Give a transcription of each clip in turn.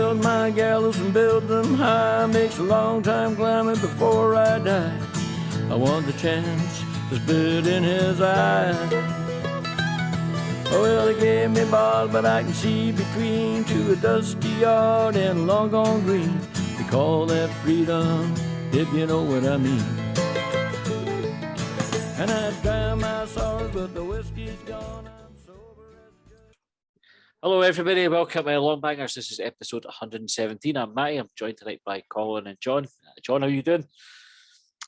build my gallows and build them high. Makes a long time climbing before I die. I want the chance to spit in his eye. Well, they gave me bars, but I can see between to a dusty yard and a long gone green. They call that freedom, if you know what I mean. And I dry my sorrows, but the whiskey's gone. I'm sober as good. Hello, everybody. Welcome to Longbangers. This is episode 117. I'm Matty. I'm joined tonight by Colin and John. John, how are you doing?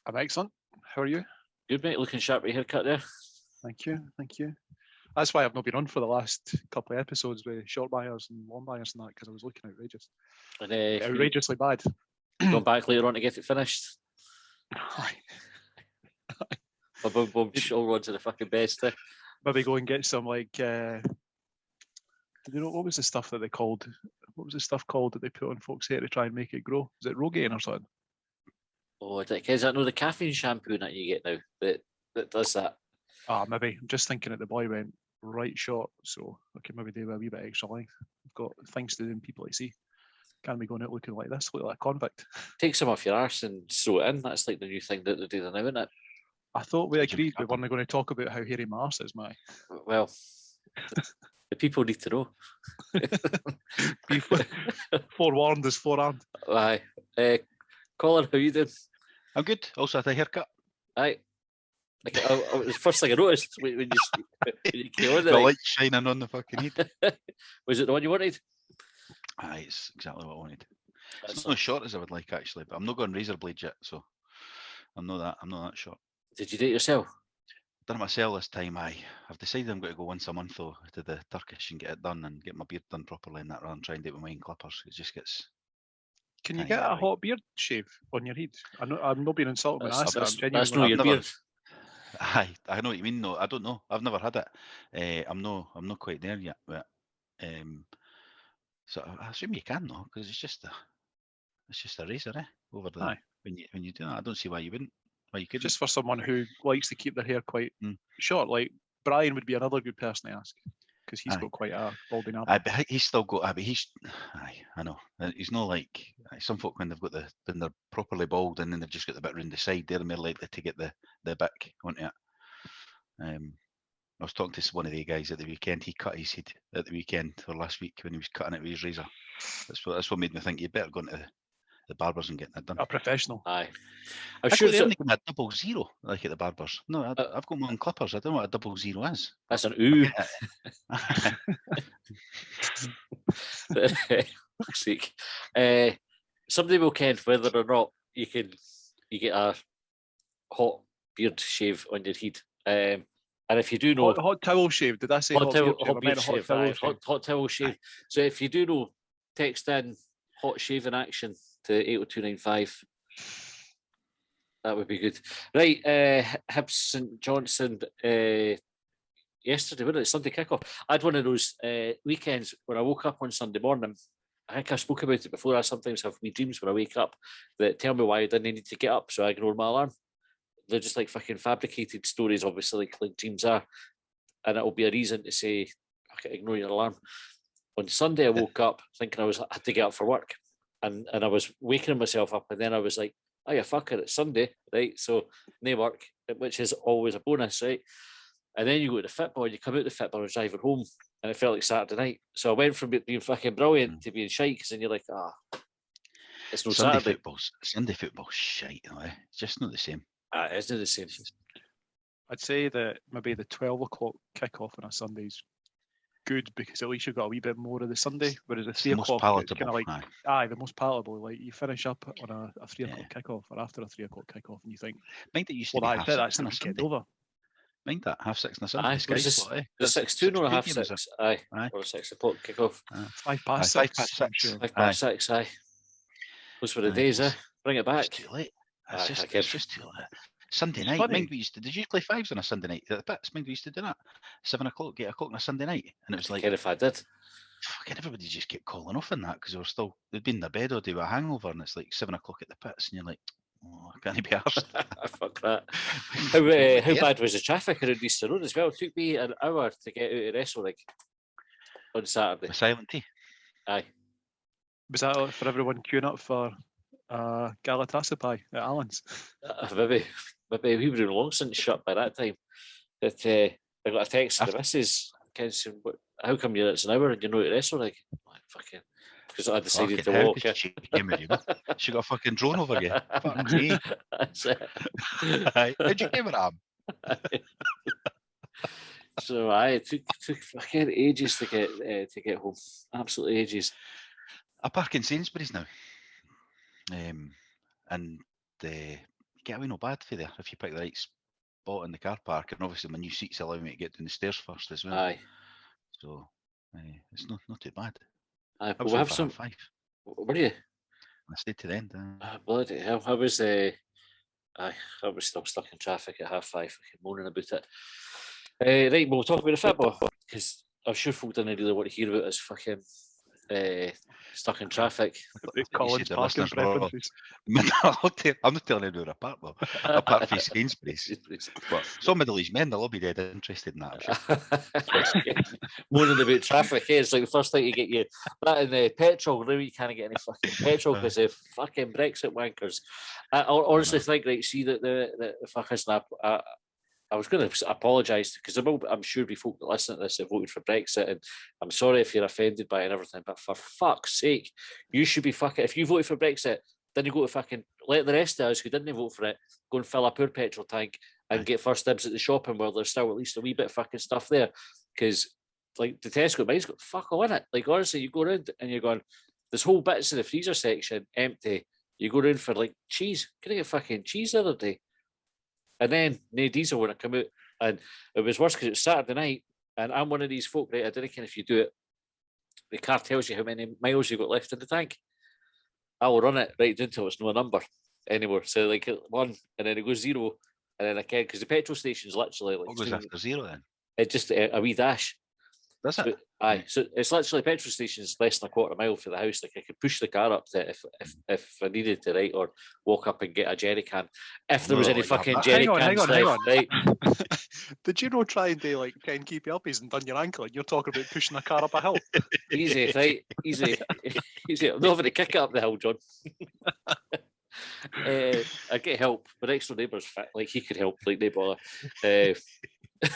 I'm excellent. How are you? Good, mate. Looking sharp with your haircut there. Thank you. Thank you. That's why I've not been on for the last couple of episodes with short buyers and long buyers and that, because I was looking outrageous. And, outrageously bad. Going back later on to get it finished. My boom show runs are the fucking best. Maybe go and get some like. Do you know what was the stuff that they called? What was the stuff called that they put on folks' hair to try and make it grow? Is it Rogaine or something? Oh, is that no the caffeine shampoo that you get now that does that? Ah, maybe. I'm just thinking that the boy went right short, so I could maybe do a wee bit extra length. I've got things to do and people to see. Can't be going out looking like this, look like a convict. Take some off your arse and sew it in. That's like the new thing that they're doing now, isn't it? I thought we agreed we weren't going to talk about how hairy my arse is, Mate. Well, the people need to know. Be forewarned is forearmed. Aye. Colin, how you doing? I'm good. Also had a haircut. Aye. Like, it was the first thing I noticed when you came on The there. light shining on the fucking head. Was it the one you wanted? Aye, it's exactly what I wanted. That's It's not as short as I would like actually, but I'm not going razor blade yet, so I'm not that short. Did you do it yourself? Done it myself this time. I've decided I'm going to go once a month though to the Turkish and get it done and get my beard done properly and that rather than try and do it with mine clippers. It just gets. Can you Can't get get a it right. hot beard shave on your head? I'm not being insulted when I say That's I'm not genuinely. your never- beard. Aye, I know what you mean. No, I don't know. I've never had it. I'm not quite there yet, but so I assume you can though, because it's just a razor, over the Aye. when you do that. I don't see why you wouldn't. Why you couldn't. Just for someone who likes to keep their hair quite Mm. short, like Brian would be another good person to ask, because he's Aye. got quite a balding Aye, apple. but he's still got. But he's. Aye, I know. He's not like some folk when when they're properly bald and then they've just got the bit round the side. They're more likely to get the back onto it. I was talking to one of the guys at the weekend. He cut his head at the weekend or last week when he was cutting it with his razor. That's what made me think you better go into the barbers and getting it done. A professional. Aye. I'm I sure sure they're it's making a 0-0 like at the barbers. No, I've got my own clippers. I don't know what a 0-0 is. that's an ooh. Fuck's sake. Somebody will ken whether or not you get a hot beard shave on your head. And if you do know, Hot towel shave. Did I say hot towel shave? I meant shave, hot towel shave. So if you do know, text in hot shaving action to 80295. That would be good. Right, Hibs St Johnstone yesterday, wasn't it? Sunday kickoff. I had one of those weekends when I woke up on Sunday morning. I think I spoke about it before. I sometimes have me dreams when I wake up that tell me why I didn't need to get up, so I ignore my alarm. They're just like fucking fabricated stories, obviously, like dreams are. And it'll be a reason to say, okay, ignore your alarm. On Sunday, I woke up thinking I had to get up for work. And I was waking myself up, and then I was like, oh yeah, fuck it, it's Sunday, right? So no work, which is always a bonus, right? And then you go to the football, and you come out the football, I was driving home, and it felt like Saturday night. So I went from being fucking brilliant to being shite, because then you're like, it's no Saturday. Sunday football's shite, it's just not the same. It's not the same. I'd say that maybe the 12 o'clock kickoff on a Sunday is good, because at least you've got a wee bit more of the Sunday, whereas the 3 Most o'clock it's kind palatable. of like the most palatable. Like you finish up on a 3 o'clock kickoff or after a 3 o'clock kickoff, and you think, Mind that used to well, be that's half the six on a weekend Sunday. over. Mind that 6:30 on a Sunday. Aye, The Sky was slot, the 6-2 or half 6 6? Aye, or 6 o'clock kickoff. 5 past Aye, 6. 5 past I'm 6. sure. 5 past 6, aye. Those were the days, Bring it back. It's too late. Aye, It's just too late. Sunday night. funny. Mind we used to. Did you play fives on a Sunday night at the pits? Mind we used to do that. 7 o'clock, 8 o'clock on a Sunday night, and it was like, Care if I did. fucking everybody just kept calling off in that because they'd been in their bed all day with a hangover, and it's like 7 o'clock at the pits, and you're like, oh, I can't be arsed. Fuck that. How bad was the traffic around Easter Road as well? It took me an hour to get out of Wrestle Rig on Saturday. With silent tea. Aye. Was that for everyone queuing up for Galatasaray at Allan's? Maybe we were in long since shut by that time. That I got a text from the missus, saying, "How come you're it's an hour and you're not at wrestle?" Like fucking, because I decided to walk. She came with you. She got a fucking drone over you. Fuck me. That's it. How'd you give it up? So it took fucking ages to get home. Absolutely ages. I park in Sainsbury's now, and you get away not bad for there if you pick the right spot in the car park, and obviously my new seats allow me to get down the stairs first as well. Aye. So it's not too bad. Aye, I was we'll home have for some. 5:30. Were you? I stayed to the end. Bloody hell! I was still stuck in traffic at 5:30, fucking moaning about it. Right, we'll talk about the football because I'm sure folk didn't really want to hear about us fucking stuck in traffic. Colin's the parking listeners were all- preferences. I'm not telling anyone apart though. Apart from Sainsbury's. But some middle-aged men, they'll all be dead interested in that, I'm sure. Moaning about traffic, it's like the first thing you get you that in the petrol. Now you can't get any fucking petrol because of fucking Brexit wankers. I honestly think, right, see that the fuckers snap. I was going to apologise because I'm sure be folk that listen to this have voted for Brexit, and I'm sorry if you're offended by it and everything, but for fuck's sake, you should be fucking. If you voted for Brexit, then you go to fucking let the rest of us who didn't vote for it go and fill up our petrol tank and get first dibs at the shopping where there's still at least a wee bit of fucking stuff there. Because like the Tesco, mine's got fuck all in it. Like honestly, you go around and you're going, this whole bits in the freezer section empty. You go around for like cheese. Can I get fucking cheese the other day? And then no diesel when I come out, and it was worse because it was Saturday night, and I'm one of these folk, right? I don't care if you do it. The car tells you how many miles you've got left in the tank. I will run it right down till it's no number anymore. So like 1, and then it goes 0, and then I can because the petrol station's literally like What goes after 0 then? It's just a wee dash. Does it? Aye, so it's literally petrol stations less than a quarter mile for the house. Like I could push the car up to it if I needed to, right, or walk up and get a jerry can if there was any fucking jerry cans left, right? Did you try and do like 10 keep uppies and done your ankle and you're talking about pushing a car up a hill? Easy, right? Easy. I'm not having to kick it up the hill, John. I get help. My next door neighbour's fit, like he could help, like no bother. Is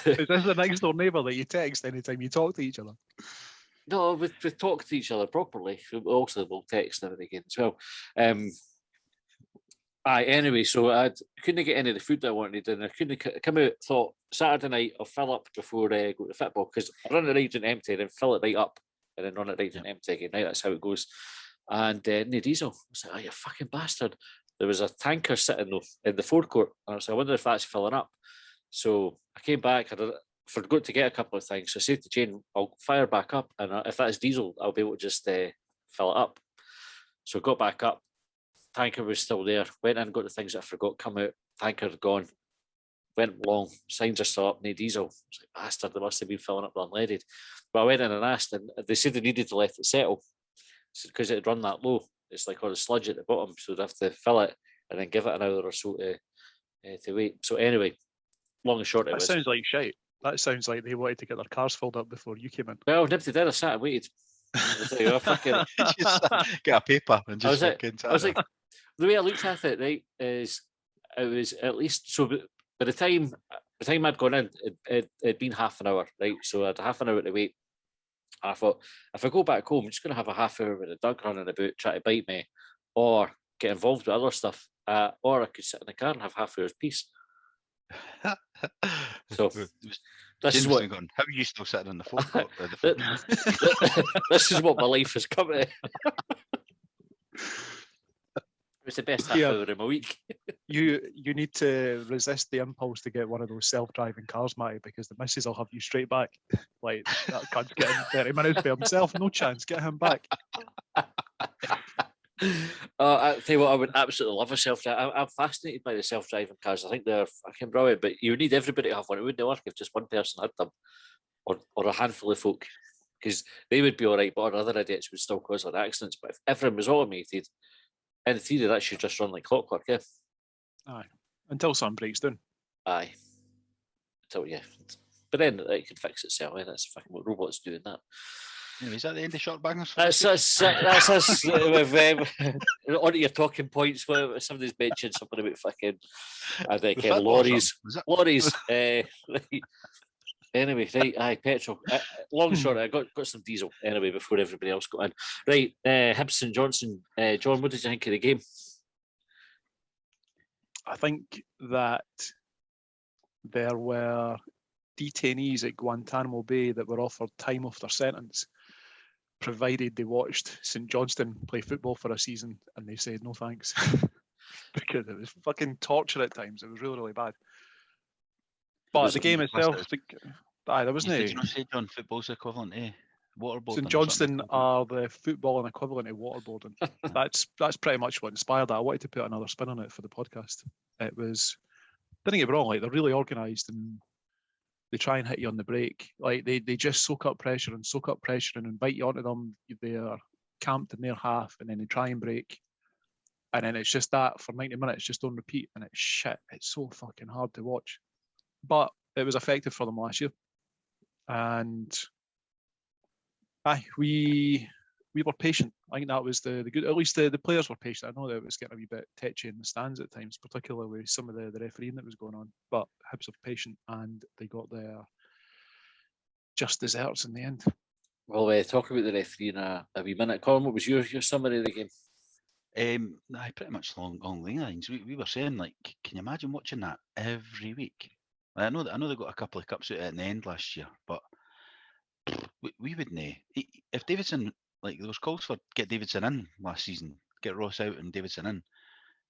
this the next door neighbour that you text anytime you talk to each other? No, we talk to each other properly. Also, we'll text every again as well. Anyway, so I couldn't get any of the food that I wanted, and I couldn't come out. Thought Saturday night I'll fill up before I go to football because I run it right and empty, then fill it right up, and then run it right and empty again. Right, that's how it goes. And no diesel. I was like, "Oh, you fucking bastard!" There was a tanker sitting though in the forecourt, and I was like, "I wonder if that's filling up." So I came back. I forgot to get a couple of things. So I said to Jane, "I'll fire back up, and if that's diesel, I'll be able to just fill it up." So I got back up. Tanker was still there. Went in, got the things that I forgot. Come out. Tanker gone. Went long. Signs are still up. No diesel. I was like, bastard, they must have been filling up the unleaded. But I went in and asked, and they said they needed to let it settle because it had run that low. It's like all the sludge at the bottom, so they'd have to fill it and then give it an hour or so to wait. So anyway, long and short, that sounds like shite. That sounds like they wanted to get their cars filled up before you came in. Well, nobody did. I sat and waited. I was like, oh, fucking... just get a paper and just fucking. I was like, the way I looked at it, right, is it was at least so. By the time I'd gone in, it'd been half an hour, right? So I had half an hour to wait. And I thought, if I go back home, I'm just going to have a half hour with the dog running about, trying to bite me, or get involved with other stuff, or I could sit in the car and have half hour's peace. So this is what. Going, how are you still sitting in the forecourt? This is what my life has come to. It's the best half hour in my week. You need to resist the impulse to get one of those self-driving cars, Matty, because the missus will have you straight back. Like, that cunt's getting 30 minutes by himself. No chance. Get him back. I tell you what, I would absolutely love a self-drive. I'm fascinated by the self-driving cars. I think they're fucking brilliant, but you need everybody to have one. It wouldn't work if just one person had them, or a handful of folk, because they would be all right, but other idiots would still cause accidents. But if everyone was automated, in theory, that should just run like clockwork, yeah. Aye. Until something breaks down. Aye. Until, yeah. But then it could fix itself, and that's fucking what robots doing that. Anyway, is that the end of short bangers? For That's this week? that's us with onto your talking points. Where somebody's mentioned something about fucking I think The football or lorries, something, lorries. Right. Anyway, right, aye, petrol. Long and short, I got some diesel anyway before everybody else got in. Right, Hibs St Johnstone. John, what did you think of the game? I think that there were detainees at Guantanamo Bay that were offered time off their sentence, provided they watched St Johnstone play football for a season, and they said no thanks because it was fucking torture at times. It was really, really bad. But the game itself, I think, there wasn't Did you not say, John, football's equivalent to waterboarding? St Johnstone are the footballing equivalent of waterboarding. That's pretty much what inspired that. I wanted to put another spin on it for the podcast. It was, didn't get me wrong, like they're really organised and they try and hit you on the break. Like they just soak up pressure and invite you onto them. They are camped in their half and then they try and break. And then it's just that for 90 minutes, just on repeat. And it's shit. It's so fucking hard to watch. But it was effective for them last year. And we were patient. I think that was the good. At least the players were patient. I know that it was getting a wee bit tetchy in the stands at times, particularly with some of the refereeing that was going on. But Hibs were patient and they got their just desserts in the end. Well, talk about the referee in a wee minute. Colin, what was your summary of the game? Pretty much along the lines. We were saying, like, can you imagine watching that every week? I know they got a couple of cups out at the end last year, but we wouldn't. If Davidson, like, there was calls for get Davidson in last season, get Ross out and Davidson in,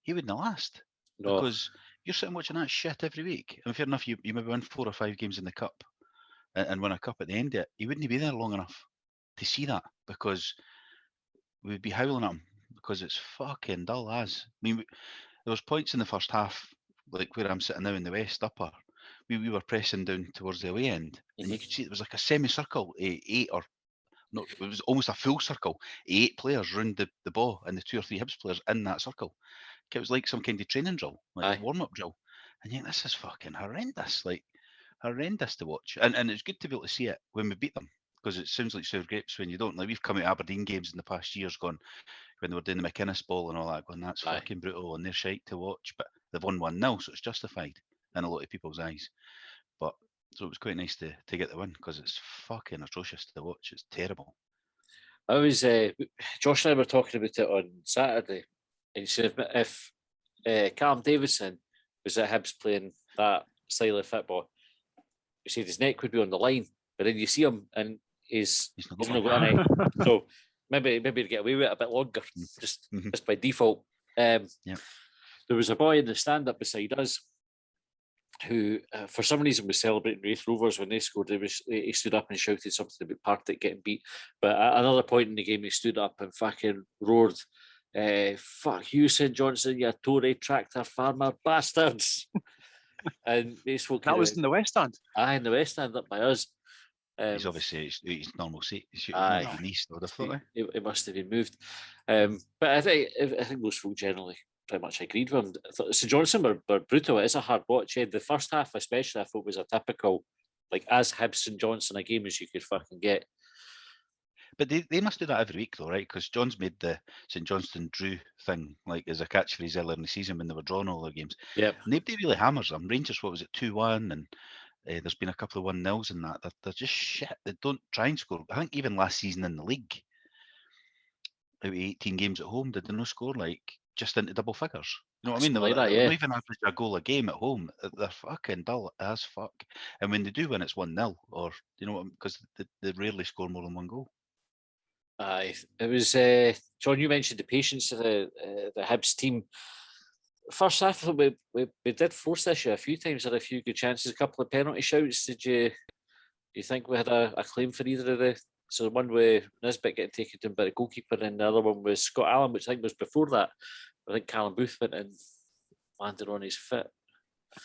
he wouldn't last. No. Because you're sitting watching that shit every week. And fair enough, you maybe win 4 or 5 games in the cup and win a cup at the end of it. He wouldn't be there long enough to see that because we'd be howling at him because it's fucking dull as. I mean, there was points in the first half, like where I'm sitting now in the West Upper, we were pressing down towards the away end, and you could see it was like a semicircle, 8 or no, it was almost a full circle, 8 players round the ball and the 2 or 3 Hibs players in that circle. It was like some kind of training drill, like warm-up drill. And you think, this is fucking horrendous, like horrendous to watch. And it's good to be able to see it when we beat them, because it sounds like sour grapes when you don't. Like, we've come out Aberdeen games in the past years gone, when they were doing the McInnes ball and all that, going, that's fucking brutal and they're shite to watch. But they've won 1-0, so it's justified in a lot of people's eyes. But so it was quite nice to get the win, because it's fucking atrocious to watch. It's terrible. I was Josh and I were talking about it on Saturday, and he said if Callum Davidson was at Hibs playing that style of football, he said his neck would be on the line, but then you see him and he's not got any. So maybe to get away with it a bit longer, just by default. There was a boy in the stand-up beside us who, for some reason, was celebrating Wraith Rovers when they scored. He stood up and shouted something about Partick getting beat. But at another point in the game, he stood up and fucking roared, "Fuck you, St Johnstone, you Tory tractor farmer bastards!" And these folk. That was in the West Stand. Aye, in the West Stand up by us. He's obviously his normal seat. He should have been east, I would have thought. It must have been moved. But I think most folk generally pretty much agreed with him. St Johnstone were brutal. It is a hard watch. The first half, especially, I thought was a typical, like, as Hibs St Johnstone a game as you could fucking get. But they must do that every week, though, right? Because John's made the St Johnstone drew thing, like, as a catchphrase earlier in the season when they were drawing all their games. Yep. Nobody really hammers them. Rangers, what was it, 2-1, and there's been a couple of 1-0s in that. They're just shit. They don't try and score. I think even last season in the league, out of 18 games at home, did they no score, like, just into double figures? You know what I mean? Like that, They're not even average a goal a game at home. They're fucking dull as fuck. And when they do win, it's 1-0, or, you know what, because they rarely score more than one goal. Aye, it was John. You mentioned the patience of the Hibs team. First half, we did force this a few times. Had a few good chances, a couple of penalty shouts. Did you think we had a claim for either of the? So the one with Nisbet getting taken down by the goalkeeper, and the other one was Scott Allan, which I think was before that. I think Callum Booth went and landed on his foot.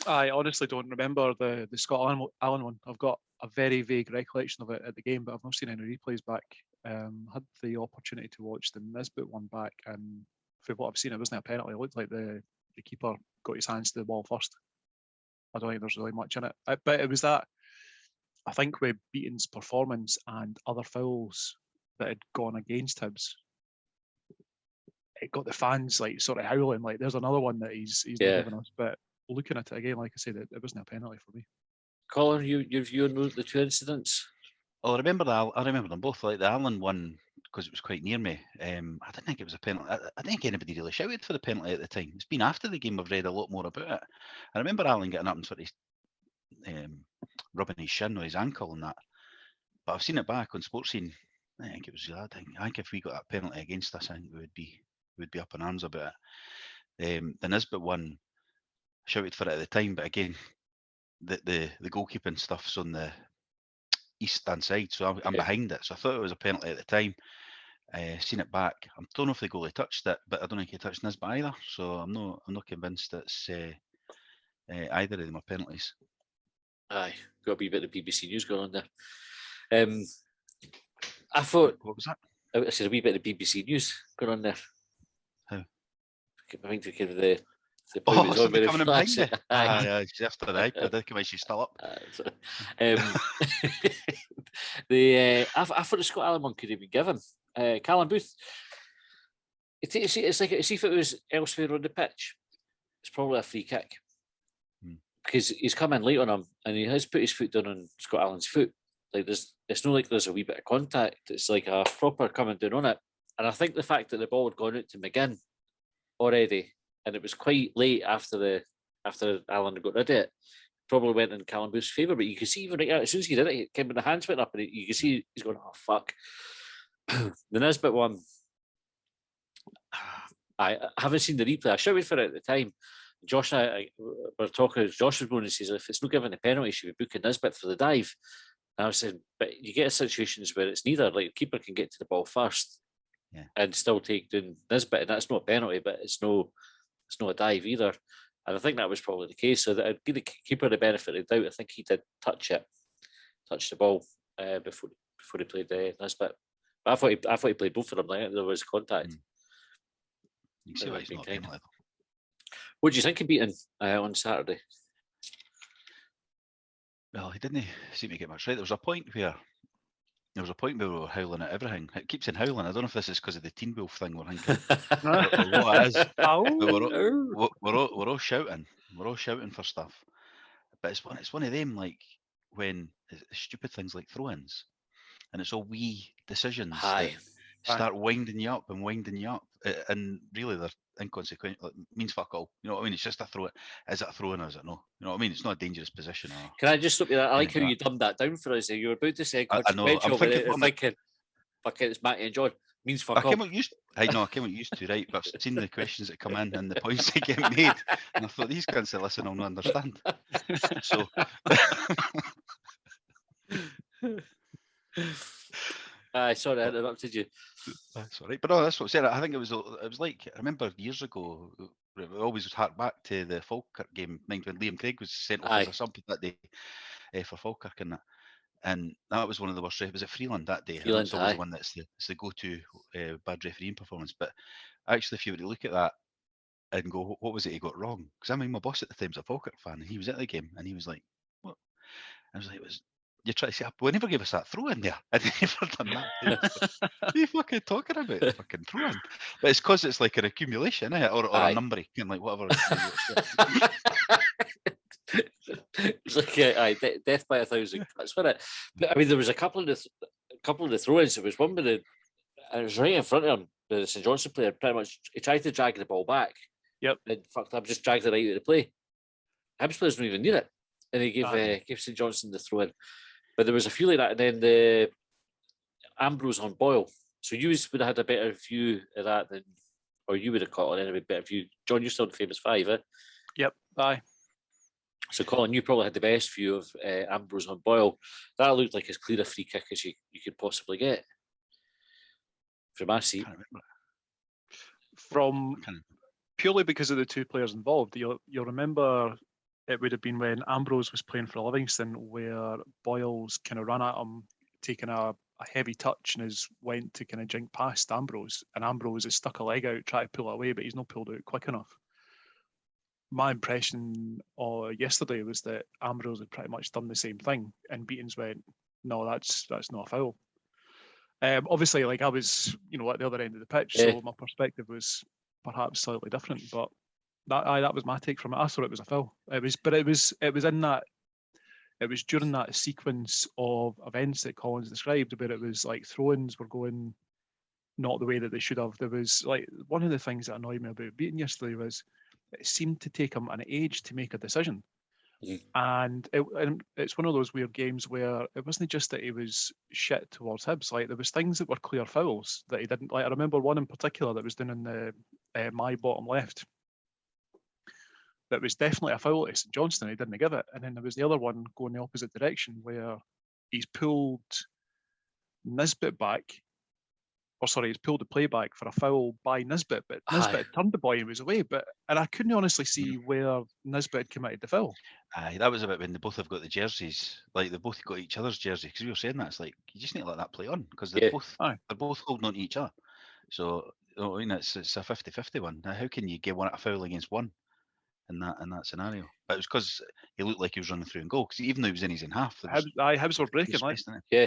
I honestly don't remember the Scott Allan one. I've got a very vague recollection of it at the game, but I've not seen any replays back. Had the opportunity to watch the Nisbet one back, and for what I've seen, it wasn't a penalty. It looked like the keeper got his hands to the ball first. I don't think there's really much in it. But it was that, I think, with Beaton's performance and other fouls that had gone against Hibs, it got the fans like sort of howling, like there's another one that he's not Yeah. giving us. But looking at it again, like I said, it wasn't a penalty for me. Colin, your view on the two incidents? Well, I remember them both. Like the Allan one, because it was quite near me. I didn't think it was a penalty. I don't think anybody really shouted for the penalty at the time. It's been after the game I've read a lot more about it. I remember Allan getting up and sort of rubbing his shin or his ankle and that. But I've seen it back on Sports Scene. I think it was. I think if we got that penalty against us, I think we would be up in arms about it. The Nisbet one, shouted for it at the time, but again, the goalkeeping stuff's on the east-hand side, so I'm behind it. So I thought it was a penalty at the time. Seen it back. I don't know if the goalie touched it, but I don't think he touched Nisbet either. So I'm not convinced it's either of them are penalties. Aye, got a wee bit of BBC News going on there. I thought, What was that? I said a wee bit of BBC News going on there. How? I think to the Oh, was somebody on coming in behind you. Aye. She's after the iPad. I think she's still up. I thought the Scotty Allan one could have been given. Callum Booth. It's like, see if it was elsewhere on the pitch, it's probably a free kick. Because he's come in late on him and he has put his foot down on Scott Allan's foot. Like it's not like there's a wee bit of contact. It's like a proper coming down on it. And I think the fact that the ball had gone out to McGinn already, and it was quite late after Allan had got rid of it, probably went in Callum Booth's favour. But you can see even right as soon as he did it, came when the hands went up, and you can see he's going, "Oh fuck." The Nisbet one, I haven't seen the replay. I shouted for it at the time. Josh and I were talking. Josh was going to say, if it's not given a penalty, should we book a Nisbet for the dive? And I was saying, but you get situations where it's neither. Like the keeper can get to the ball first, and still take down Nisbet, and that's not a penalty, but it's no a dive either. And I think that was probably the case. So that I'd give the keeper the benefit of the doubt. I think he did touch the ball before he played Nisbet. But I thought he played both of them. Like there was contact. You can see why he's not a penalty. What do you think of beating on Saturday? Well, he didn't seem to get much right. There was a point where we were howling at everything. It keeps saying howling. I don't know if this is because of the Teen Wolf thing we're thinking, or what it is. But we're all shouting. We're all shouting for stuff. But it's one of them, like when stupid things like throw-ins, and it's all wee decisions that start winding you up, and really they're inconsequential. It means fuck all. You know what I mean? It's just a throw. Is it a throw-in or is it no? You know what I mean? It's not a dangerous position. Can I just stop you there? I like how you dumbed that down for us. You were about to say inconsequential. I'm thinking, fuck it, it's Matty and John. Means fuck all. I came out used to, right? But I've seen the questions that come in and the points that get made, and I thought these guys say, listen, I'll not understand. So. Sorry, I interrupted you. That's all right, but no, that's what I said. I think it was like, I remember years ago, we always hark back to the Falkirk game, when Liam Craig was sent off as a sub that day for Falkirk and that was one of the worst. Was it Freeland that day? It's always the one that's the go-to bad refereeing performance. But actually, if you were to look at that and go, what was it he got wrong? Because I mean, my boss at the time was a Falkirk fan, and he was at the game, and he was like, "What?" I was like, "You're trying to say we never gave us that throw in there. I never done that. What are you fucking talking about? Fucking throw in." But it's because it's like an accumulation, or a number, like whatever. It's like death by 1,000 cuts for it. But I mean, there was a couple of the throw-ins. There was one with it was right in front of him. The St Johnstone player pretty much he tried to drag the ball back. Yep. And fucked up, just dragged it right out of the play. Hibs players don't even need it, and he gave St Johnstone the throw-in. But there was a few like that, and then the Ambrose on Boyle. So you would have had a better view of that than, or you would have caught on anyway, better view. John, you're still the famous five, eh? Yep. Aye. So Colin, you probably had the best view of Ambrose on Boyle. That looked like as clear a free kick as you could possibly get from my seat. Purely because of the two players involved. You'll remember it would have been when Ambrose was playing for Livingston, where Boyle's kind of ran at him, taking a heavy touch, and went to kind of jink past Ambrose, and Ambrose has stuck a leg out, try to pull it away, but he's not pulled it out quick enough. My impression yesterday was that Ambrose had pretty much done the same thing, and Beatons went, "No, that's not a foul." Obviously, like I was, at the other end of the pitch, Yeah. so my perspective was perhaps slightly different. But that was my take from it. I thought it was a foul. It was in that. It was during that sequence of events that Collins described, where it was like throw-ins were going not the way that they should have. There was like one of the things that annoyed me about beating yesterday was it seemed to take him an age to make a decision. Mhm. And it's one of those weird games where it wasn't just that he was shit towards Hibs. Like there was things that were clear fouls that he didn't like. I remember one in particular that was down in the my bottom left. That was definitely a foul at St Johnstone. He didn't give it. And then there was the other one going the opposite direction where he's pulled Nisbet back. He's pulled the play back for a foul by Nisbet, but Nisbet had turned the boy and was away. And I couldn't honestly see where Nisbet had committed the foul. Aye, that was about when they both have got the jerseys. Like they both got each other's jersey. Because we were saying that it's like you just need to let that play on because they're both holding on to each other. So it's a 50-50 one. Now, how can you get a foul against one in that scenario? But it was because he looked like he was running through and goal. Because even though he was in his in half, Hibs were breaking. Like. Yeah.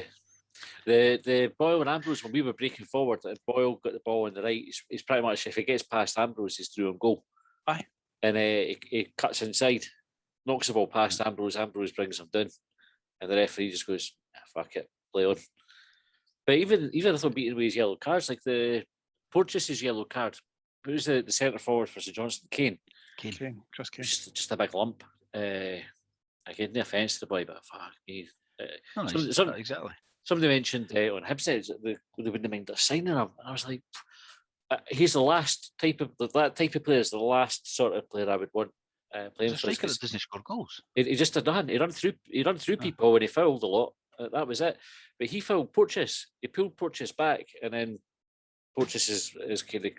The Boyle and Ambrose, when we were breaking forward, and Boyle got the ball on the right, he's pretty much, if he gets past Ambrose, he's through on goal. Aye. And he cuts inside, knocks the ball past Ambrose brings him down. And the referee just goes, fuck it, play on. But even I thought beating with his yellow cards, like the Porteous' yellow card, who's the centre forward for St Johnstone? Kane. Chris Kane. Just a big lump. Again, no offence to the boy, but fuck me. Exactly. Somebody mentioned on Hibs that they wouldn't mind us signing him. And I was like, he's the last type of player is the last sort of player I would want playing for us. That doesn't score goals. He just did nothing. He run through people and he fouled a lot. That was it. But he fouled Porteous. He pulled Porteous back, and then Porteous is kind of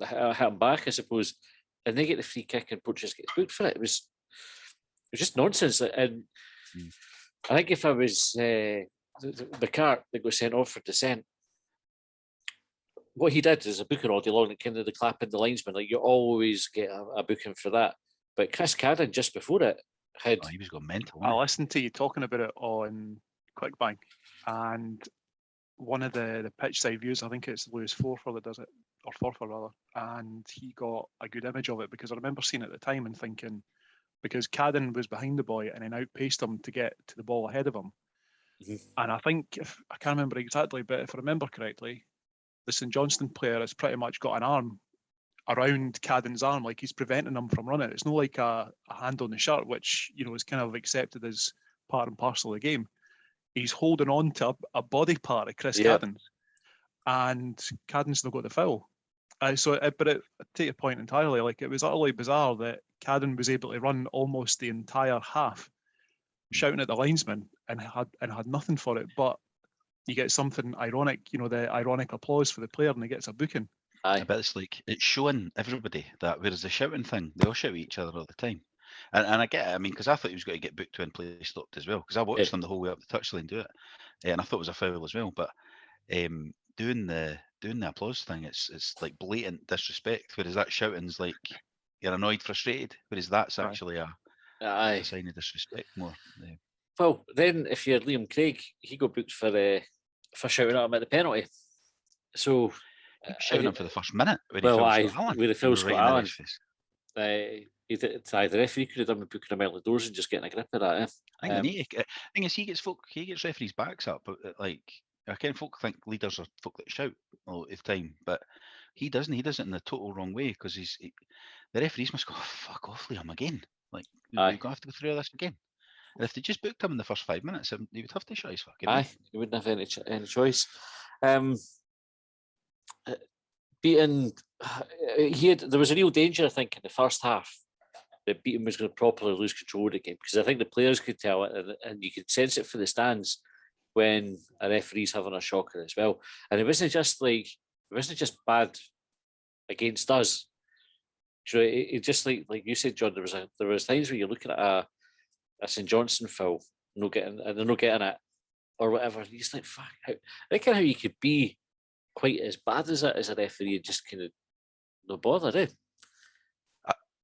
hit him back, I suppose. And they get the free kick, and Porteous gets booked for it. It was just nonsense. And I think if I was the cart that got sent off for dissent, what he did is a booking all day long, and kind of the clapping the linesman, like you always get a booking for that. But Chris Cadden just before it had. He was going mental. I listened to you talking about it on Clickbang, and one of the pitch side views, I think it's Lewis Forfar that does it, or Forfar rather, and he got a good image of it because I remember seeing it at the time and thinking, because Cadden was behind the boy and then outpaced him to get to the ball ahead of him. And I think, I can't remember exactly, but if I remember correctly, the St Johnstone player has pretty much got an arm around Cadden's arm, like he's preventing him from running. It's not like a hand on the shirt, which is kind of accepted as part and parcel of the game. He's holding on to a body part of Chris Cadden's, and Cadden's still got the foul. But I take your point entirely. Like it was utterly bizarre that Cadden was able to run almost the entire half, shouting at the linesman and had nothing for it. But you get something ironic, the ironic applause for the player, and he gets a booking. I bet it's showing everybody that, whereas the shouting thing, they all shout at each other all the time. And I get it. I mean, because I thought he was going to get booked when play stopped as well. Because I watched him the whole way up the touchline do it, and I thought it was a foul as well. But doing the applause thing, it's like blatant disrespect. Whereas that shouting's like you're annoyed, frustrated. Whereas that's actually a sign of disrespect more. Well, then if you're Liam Craig, he got booked for shouting at him at the penalty. So shouting him for the first minute. With the Phil Scott Allan. The referee could have done with booking him out the doors and just getting a grip of that. I think the thing is, he gets referees' backs up. But like, I kind of folk think leaders are folk that shout all the time, but he doesn't. He does it in the total wrong way because the referees must go, fuck off, Liam, again. Like, you're going to have to go through all this again. And if they just booked him in the first 5 minutes, he would have to shut his fucking mouth. He wouldn't have any choice. Beaton, there was a real danger, I think, in the first half that Beaton was going to properly lose control of the game, because I think the players could tell it, and you could sense it for the stands when a referee's having a shocker as well. And it wasn't just bad against us. It just like you said, John, there was times where you're looking at a St Johnstone foul, and they're not getting it, or whatever. And you're just like, fuck. I think how you could be quite as bad as it as a referee and just kind of no bother, eh?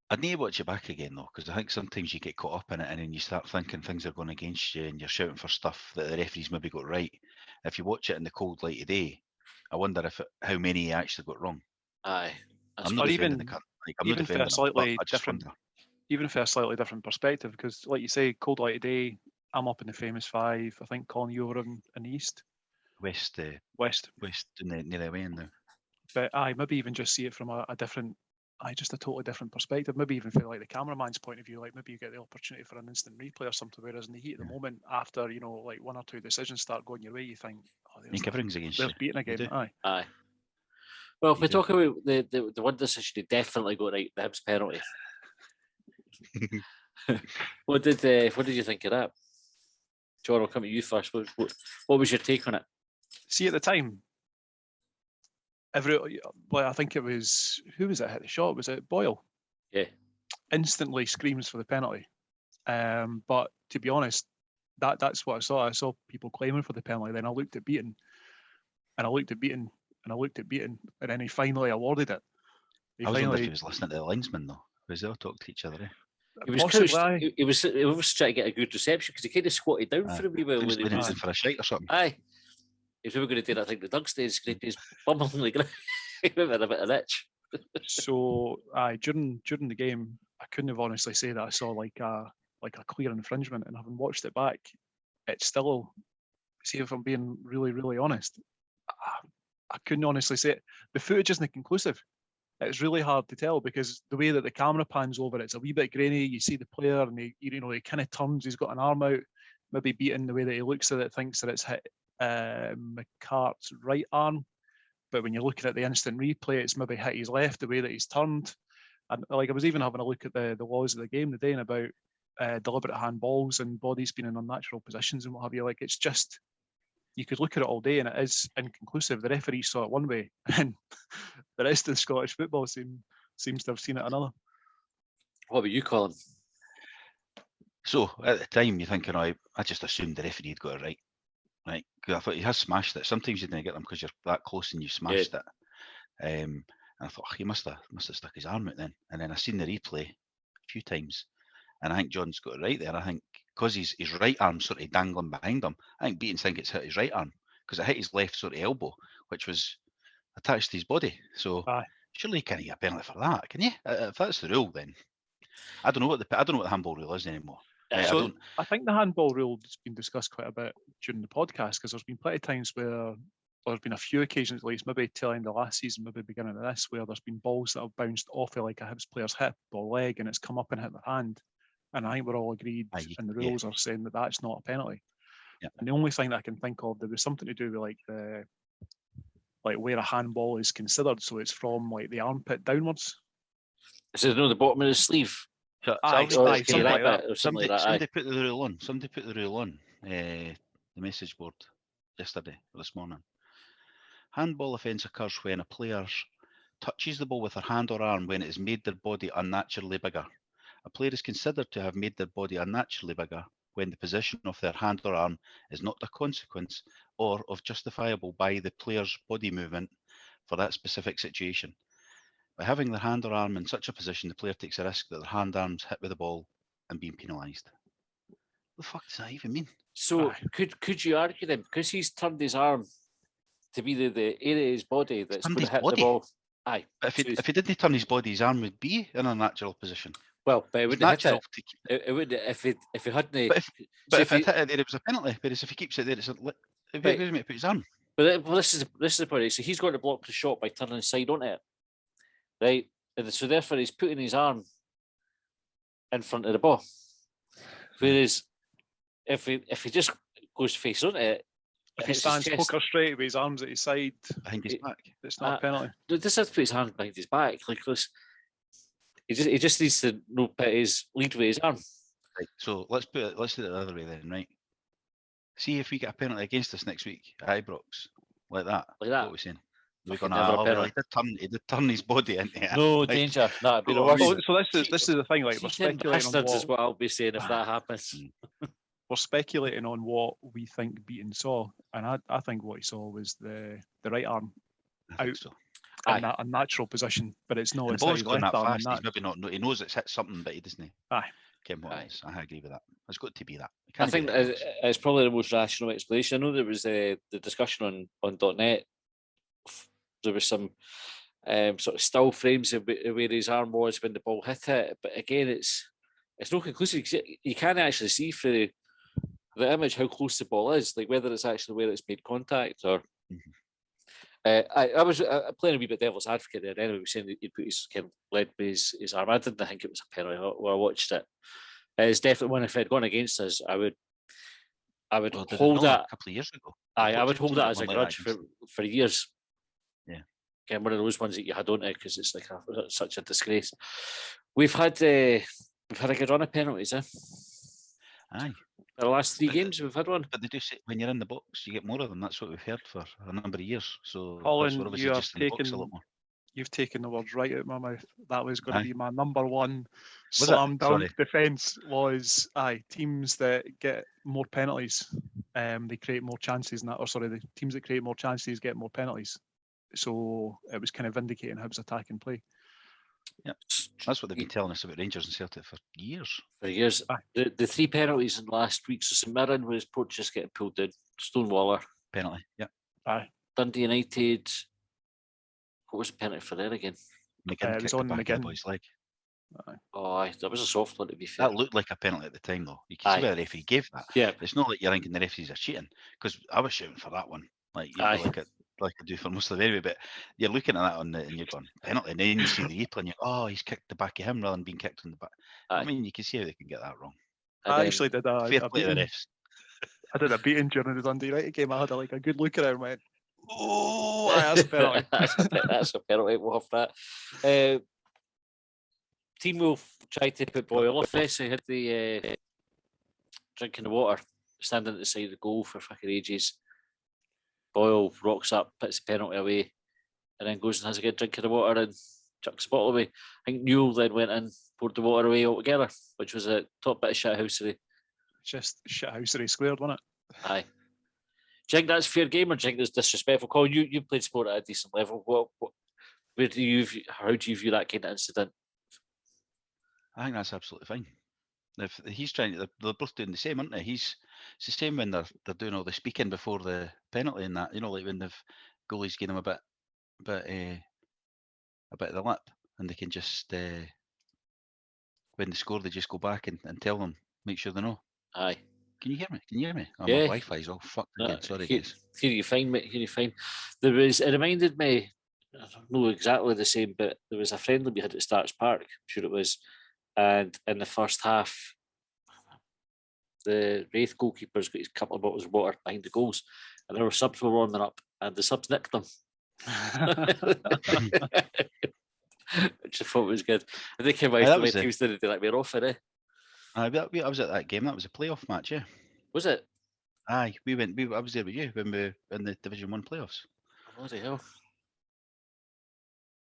I'd need to watch it back again though, because I think sometimes you get caught up in it and then you start thinking things are going against you and you're shouting for stuff that the referees maybe got right, if you watch it in the cold light of day, I wonder how many he actually got wrong. Aye. That's I'm not Or defending even- the cunt. Like, I'm not even for a defending him, but slightly I just different- wonder. Even for a slightly different perspective, because like you say, cold light of day, I'm up in the famous 5. I think Colin, you were in the east, West near the way now. but I maybe even just see it from a different, just a totally different perspective. Maybe even from like the cameraman's point of view, like maybe you get the opportunity for an instant replay or something. Whereas in the heat of the moment, after like 1 or 2 decisions start going your way, you think, oh, Everything's against there's you. beating again. do. Aye. Aye. Well, if You we do. talk about the one decision he definitely got right, the Hibs penalty. What did you think of that? John, I'll come to you first. What was your take on it? See, at the time, I think it was, who was it hit the shot? Was it Boyle? Yeah. Instantly screams for the penalty. But to be honest, that's what I saw. I saw people claiming for the penalty. Then I looked at Beaton, and I looked at Beaton, and I looked at Beaton, and then he finally awarded it. I was wondering if he was listening to the linesman though, because they all talk to each other. He was crouched. He was trying to get a good reception because he kind of squatted down for a wee while. He was When he leaning was, in for a shite or something. aye. He was going to do that thing the Doug's did, scrape his bum on the ground. He went with a bit of itch. So, during the game, I couldn't have honestly say that I saw like a clear infringement, and having watched it back, it's still. See, if I'm being really, really honest, I couldn't honestly say it. The footage isn't conclusive. It's really hard to tell because the way that the camera pans over, it's a wee bit grainy. You see the player, and he kind of turns. He's got an arm out, maybe beating the way that he looks at it, thinks that it's hit McCart's right arm. But when you're looking at the instant replay, it's maybe hit his left the way that he's turned. And like I was even having a look at the laws of the game today and about deliberate handballs and bodies being in unnatural positions and what have you. Like, it's just, you could look at it all day and it is inconclusive. The referee saw it one way and the rest of the Scottish football seems to have seen it another. What about you, Colin? So at the time, you're thinking, I just assumed the referee had got it right. Right, because I thought he has smashed it. Sometimes you didn't get them because you're that close and you smashed it. And I thought he must have stuck his arm out then. And then I seen the replay a few times, and I think John's got it right there. I think because his right arm sort of dangling behind him, I think Beaton think it's hit his right arm because it hit his left sort of elbow, which was attached to his body. So surely you can't get a penalty for that, can you? If that's the rule, then I don't know what the handball rule is anymore. I think the handball rule has been discussed quite a bit during the podcast because there's been plenty of times where there's been a few occasions, at least maybe till end of last season, maybe beginning of this, where there's been balls that have bounced off of like a Hibs player's hip or leg and it's come up and hit their hand. And I think we're all agreed, and the rules are saying that that's not a penalty. Yeah. And the only thing that I can think of, there was something to do with like where a handball is considered, so it's from like the armpit downwards. So the bottom of the sleeve. Somebody put the rule on. Somebody put the rule on the message board yesterday or this morning. Handball offence occurs when a player touches the ball with their hand or arm when it has made their body unnaturally bigger. A player is considered to have made their body unnaturally bigger when the position of their hand or arm is not a consequence or of justifiable by the player's body movement for that specific situation. By having their hand or arm in such a position, the player takes a risk that their hand arm's hit with the ball and being penalised. What the fuck does that even mean? So could you argue then, because he's turned his arm to be the area of his body that's going to hit the ball? Aye. But if he didn't turn his body, his arm would be in a natural position. Well, but it wouldn't hit it. It would if he hadn't. But if it hit it there, it was a penalty. Whereas if he keeps it there, it's where's he put his arm? But this is the point. So he's going to block the shot by turning his side onto it, right? And so therefore he's putting his arm in front of the ball. Whereas if he just goes face onto it, if he stands poker straight with his arms at his side behind his back, it's not a penalty. He just has to put his hand behind his back, like this. He just needs to put his lead with his arm. Right. So let's do it the other way then, right? See if we get a penalty against us next week at Ibrox, like that. What are we saying? We're going he did turn his body into it. No danger. No, it'd be the worst. So this is the thing. Like, we're speculating on what is what I'll be saying if that happens. We're speculating on what we think Beaton saw, and I think what he saw was the right arm out in that unnatural position, but it's not. The ball's going that fast. He's maybe not. He knows it's hit something, but he doesn't. Aye. Ken what Aye. it is. I agree with that. It's got to be that. It I can't be think the Hibs. it's probably the most rational explanation. I know there was the discussion on .net. There was some sort of still frames of where his arm was when the ball hit it, but again, it's no conclusive. You can't actually see through the image how close the ball is, like whether it's actually where it's made contact or. I was playing a wee bit devil's advocate there. Anyway, was saying that he'd put his kind of led by his arm. I didn't think it was a penalty when I watched it. It's definitely one. If it had gone against us, I would Well, did hold it not that. a couple of years ago? I would hold that Portugal as a one like grudge that for years. Yeah. Again, one of those ones that you had on it because it's like such a disgrace. We've had a good run of penalties, Aye. The last 3 But- games we've had one. But they do say when you're in the box, you get more of them. That's what we've heard for a number of years. So Colin, that's what obviously you are just in the box a taking- lot more. You've taken the words right out of my mouth. That was going Aye. to be my number one Was it? slam dunk Sorry. defence was teams that get more penalties, they create more chances and that, or sorry, the teams that create more chances get more penalties. So it was kind of vindicating Hibs attack and play. That's what they've been telling us about Rangers and Celtic for years. For years. Aye. The 3 penalties in last week. So St Mirren was Porteous getting pulled down. Stonewaller. Penalty. Yeah. Aye. Dundee United. What was the penalty for there again? McGinn it was kicked the on back of the McGinn. boy's leg. Oh, aye, that was a soft one to be fair. That looked like a penalty at the time, though. You can see Aye. why the referee gave that. Yeah. It's not like you're thinking the referees are cheating, because I was shouting for that one, like Aye. like I do for most of the anyway. But you're looking at that and you're going penalty, and then you see the replay and you're he's kicked the back of him rather than being kicked on the back. Aye. I mean, you can see how they can get that wrong. And I then- actually did a Fair play to the beating. refs. I did a beating during the Dundee United game. I had a good look at it and went, "Oh, aye, that's a penalty." that's a penalty. We'll have that. Team Wolf tried to put Boyle off this. He had the drinking the water, standing at the side of the goal for fucking ages. Boyle rocks up, puts the penalty away, and then goes and has a good drink of the water and chucks the bottle away. I think Newell then went in, poured the water away altogether, which was a top bit of shithousery. Just shithousery squared, wasn't it? Aye. Do you think that's fair game, or do you think it's disrespectful? Colin, you played sport at a decent level. How do you view that kind of incident? I think that's absolutely fine. If he's trying to, they're both doing the same, aren't they? It's the same when they're doing all the speaking before the penalty and that. You know, like when the goalies give them a bit of the lip, and they can just when they score, they just go back and tell them, make sure they know. Aye. Can you hear me? Can you hear me? Oh, Yeah. my Wi-Fi's all fucked again. Sorry, here, guys. here you find, mate. Here you find. It reminded me, I don't know exactly the same, but there was a friendly we had at Starks Park, I'm sure it was, and in the first half, the Wraith goalkeeper's got his couple of bottles of water behind the goals, and there were subs were warming up, and the subs nicked them. Which I thought was good. I think if that my was teams did it, like we're off it, eh? I was at that game. That was a playoff match, yeah. Was it? Aye, I was there with you when we were in the Division 1 playoffs. Bloody hell.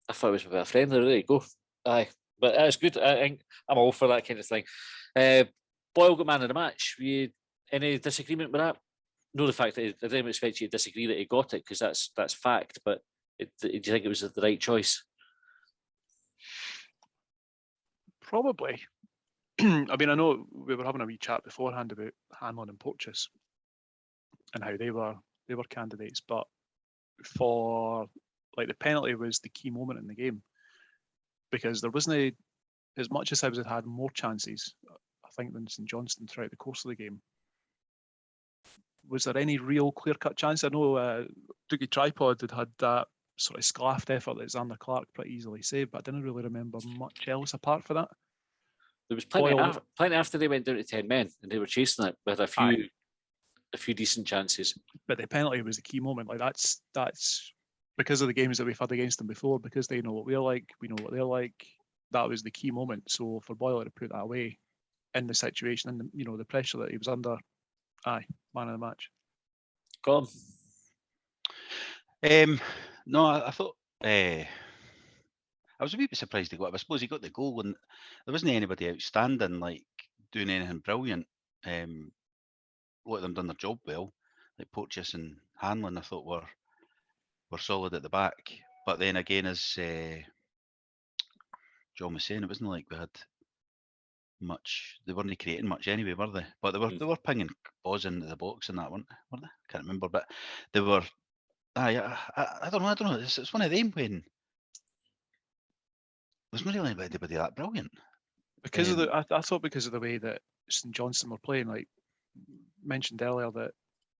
I thought it was about a friend. There you go. Aye. But it's good. I think I'm all for that kind of thing. Boyle got man of the match. Any disagreement with that? No, the fact that I didn't expect you to disagree that he got it, because that's fact. But do you think it was the right choice? Probably. I mean, I know we were having a wee chat beforehand about Hanlon and Porteous and how they were candidates, but for like the penalty was the key moment in the game, because there wasn't as much as Hibs had more chances, I think, than St Johnstone throughout the course of the game. Was there any real clear-cut chance? I know Doogie Tripod had that sort of sclaffed effort that Xander Clark pretty easily saved, but I didn't really remember much else apart from that. There was plenty, Boyle- plenty after they went down to 10 men and they were chasing it with a few decent chances. But the penalty was the key moment. Like that's because of the games that we've had against them before, because they know what we're like, we know what they're like. That was the key moment. So for Boyle to put that away in the situation and the pressure that he was under, man of the match. Colin? No, I thought I was a wee bit surprised he got it. I suppose he got the goal and there wasn't anybody outstanding, like doing anything brilliant. A lot of them done their job well, like Porteous and Hanlon. I thought were solid at the back, but then again, as John was saying, it wasn't like we had much. They weren't creating much anyway, were they? But they were pinging balls into the box and that, weren't they? Can't remember, but they were. I don't know. It's one of them when there's not really anybody that brilliant. Because of I thought because of the way that St Johnstone were playing, like mentioned earlier, that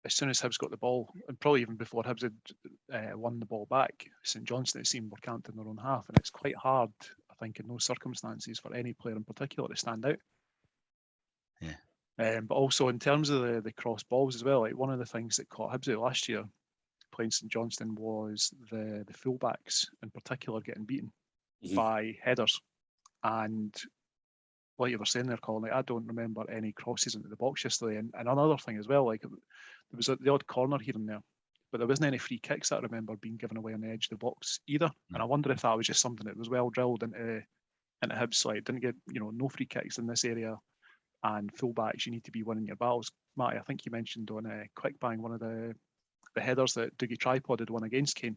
as soon as Hibs got the ball, and probably even before Hibs had won the ball back, St Johnstone, it seemed, were camped in their own half, and it's quite hard, I think, in those circumstances for any player in particular to stand out. Yeah. But also in terms of the cross balls as well, like one of the things that caught Hibs out last year playing St Johnstone was the fullbacks in particular getting beaten by headers. And like you were saying there, Colin, like, I don't remember any crosses into the box yesterday. And another thing as well, like there was the odd corner here and there, but there wasn't any free kicks that I remember being given away on the edge of the box either. And I wonder if that was just something that was well drilled into Hibs. Like, didn't get, no free kicks in this area, and fullbacks, you need to be winning your battles. Matty, I think you mentioned on Quick Bang one of the headers that Dougie Tripod had won against Kane.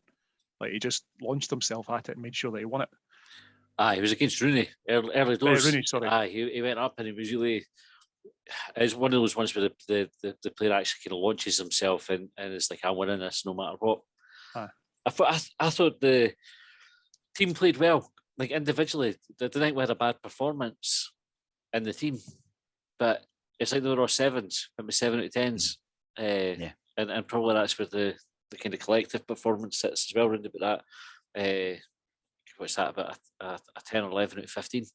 Like, he just launched himself at it and made sure that he won it. Aye, he was against Rooney early doors. Rooney, sorry. Aye, he went up and he was really. It's one of those ones where the player actually kind of launches himself and it's like, I'm winning this no matter what. Aye. I thought the team played well, like individually. I didn't think we had a bad performance in the team, but it's like they were all sevens, maybe 7 out of 10s. And probably that's where the kind of collective performance sits as well, round about that. What's that, about a 10 or 11 out of 15?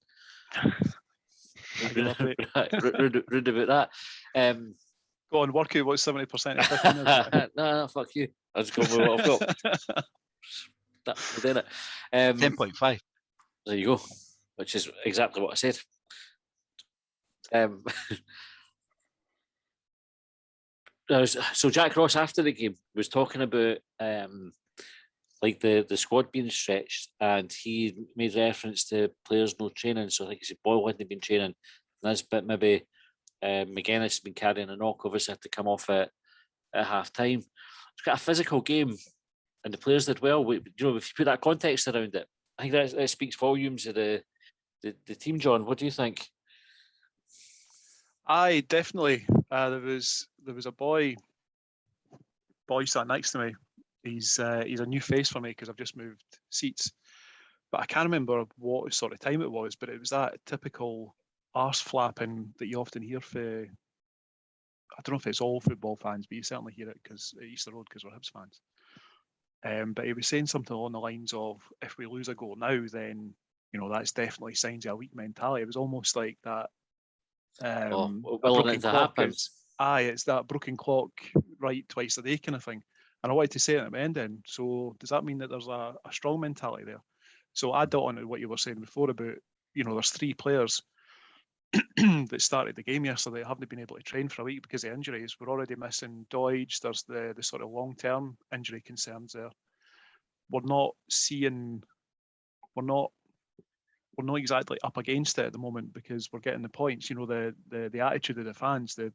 Round about that. Go on, work out what 70% of 15 is. No, fuck you. I'll just go with what I've got. We're doing it. 10.5. There you go, which is exactly what I said. So Jack Ross after the game was talking about like the squad being stretched, and he made reference to players no training. So I think he said Boyle hadn't been training, but maybe McGuinness has been carrying a knock, obviously had to come off at half time. It's got a physical game, and the players did well. If you put that context around it, I think that speaks volumes of the team. John, what do you think? Aye, definitely. There was a boy sat next to me. He's a new face for me because I've just moved seats. But I can't remember what sort of time it was, but it was that typical arse flapping that you often hear for, I don't know if it's all football fans, but you certainly hear it because at Easter Road because we're Hibs fans. But he was saying something along the lines of, if we lose a goal now, then that's definitely signs of a weak mentality. It was almost like that. Willing it to happen. It's that broken clock right twice a day kind of thing. And I wanted to say it at the end then. So does that mean that there's a strong mentality there? So add that on to what you were saying before about, there's 3 players that started the game yesterday that haven't been able to train for a week because of injuries. We're already missing Doidge. There's the sort of long-term injury concerns there. We're not exactly up against it at the moment because we're getting the points. The attitude of the fans, the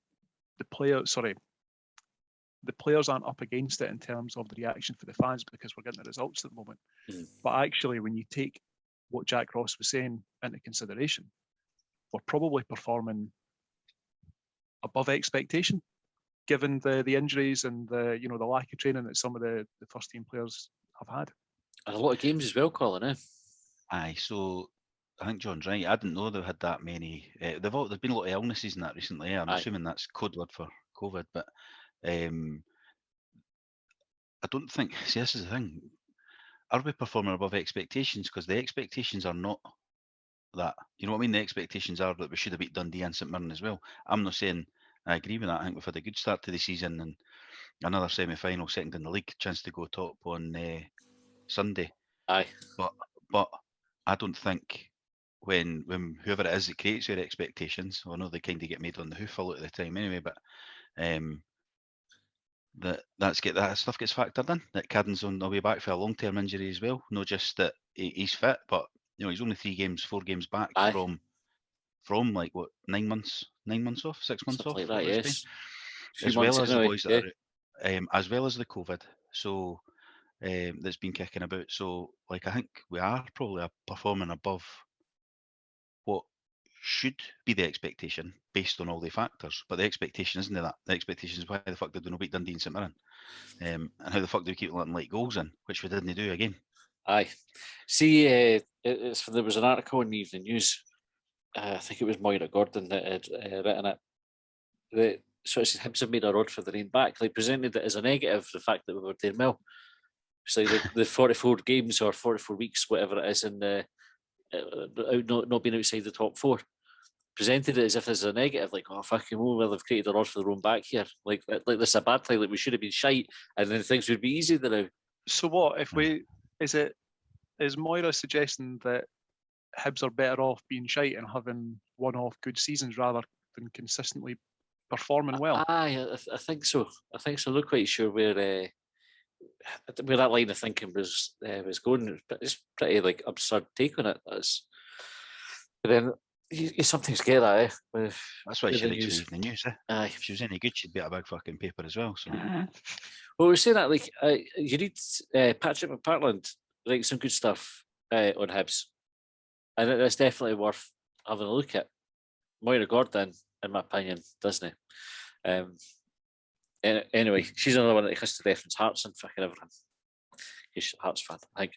players aren't up against it in terms of the reaction for the fans because we're getting the results at the moment. But actually, when you take what Jack Ross was saying into consideration, we're probably performing above expectation, given the injuries and the lack of training that some of the first team players have had. And a lot of games as well, Colin. Aye, so I think John's right. I didn't know they had that many. There's been a lot of illnesses in that recently. I'm assuming that's code word for COVID, but I don't think. See, this is the thing. Are we performing above expectations? Because the expectations are not that. You know what I mean? The expectations are that we should have beat Dundee and St Mirren as well. I'm not saying I agree with that. I think we've had a good start to the season and another semi-final, second in the league, chance to go top on Sunday. Aye, but I don't think when whoever it is that creates your expectations, I know they kind of get made on the hoof a lot of the time anyway, but that stuff gets factored in. That Cadden's on the way back for a long-term injury as well. Not just that he's fit, but he's only 4 games back from like what 9 months off, 6 months something off, like that. Yes, as well as the boys that are, as well as the COVID. So that's been kicking about. So like I think we are probably performing above what should be the expectation based on all the factors. But the expectation isn't that. The expectation is why the fuck did we not beat Dundee and St Mirren? And how the fuck do we keep letting late goals in, which we didn't do again. Aye. See, there was an article in the Evening News. I think it was Moira Gordon that had written it. That sort of said Hibs have made a rod for the rain back. They presented it as a negative, the fact that we were doing well. It's like the 44 games or 44 weeks, whatever it is, and not being outside the top four. Presented it as if it's a negative, like, oh, fucking well, they've created a rod for their own back here. Like this is a bad thing, like we should have been shite, and then things would be easy now. So what if is Moira suggesting that Hibs are better off being shite and having one-off good seasons rather than consistently performing well? Aye, I think so. I'm not quite sure where that line of thinking was going. But it's pretty like absurd take on it. But then you sometimes get that. That's why she likes news. reading the news. Aye. If she was any good, she'd be at a big fucking paper as well. So. Well, we're saying that like you read Patrick McPartland write some good stuff on Hibs, and it's definitely worth having a look at. Moira Gordon, in my opinion, doesn't it? Anyway, she's another one that has to reference Hearts and fucking everything. She's a Hearts fan, I think.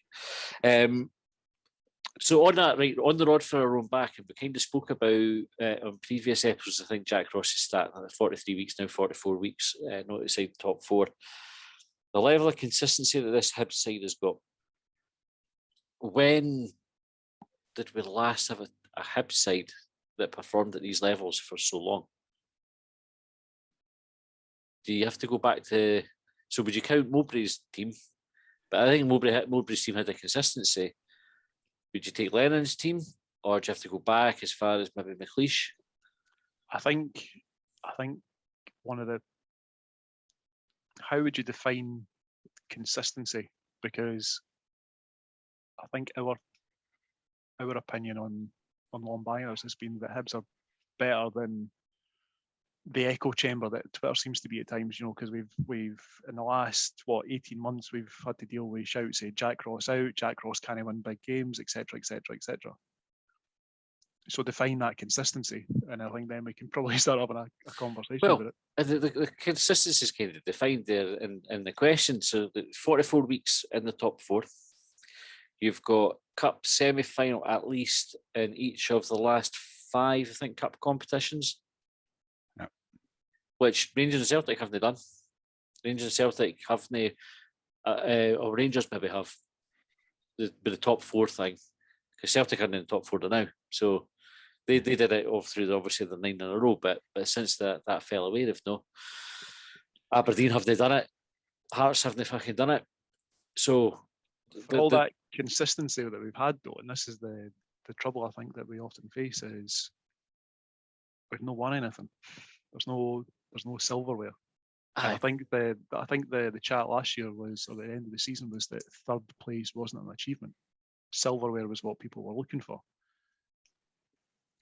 So on that, right, on the rod for our own back, and we kind of spoke about on previous episodes, I think Jack Ross's stat, 43 weeks now, 44 weeks, not outside the top four. The level of consistency that this Hibs side has got. When did we last have a Hibs side that performed at these levels for so long? Do you have to go back to? So would you count Mowbray's team? But I think Mowbray's team had a consistency. Would you take Lennon's team, or do you have to go back as far as maybe McLeish? I think one of the. How would you define consistency? Because I think our opinion on Longbangers has been that Hibs are better than the echo chamber that Twitter seems to be at times, because we've in the last 18 months we've had to deal with shouts say Jack Ross out, Jack Ross can't win big games, etc., etc., etc. So define that consistency, and I think then we can probably start having a conversation about it. The consistency is kind of defined there in the question. So the 44 weeks in the top four. You've got cup semi-final at least in each of the last 5, I think, cup competitions. Yep. Which Rangers and Celtic haven't done. Rangers and Celtic haven't, or Rangers maybe have the top 4 thing, because Celtic aren't in the top 4 now. So they did it all through obviously the 9 in a row, but since that fell away, they've no. Aberdeen haven't done it. Hearts haven't fucking done it. So all that consistency that we've had though, and this is the trouble I think that we often face, is we've not won anything. There's no silverware. I think the chat last year was, or the end of the season, was that 3rd place wasn't an achievement. Silverware was what people were looking for.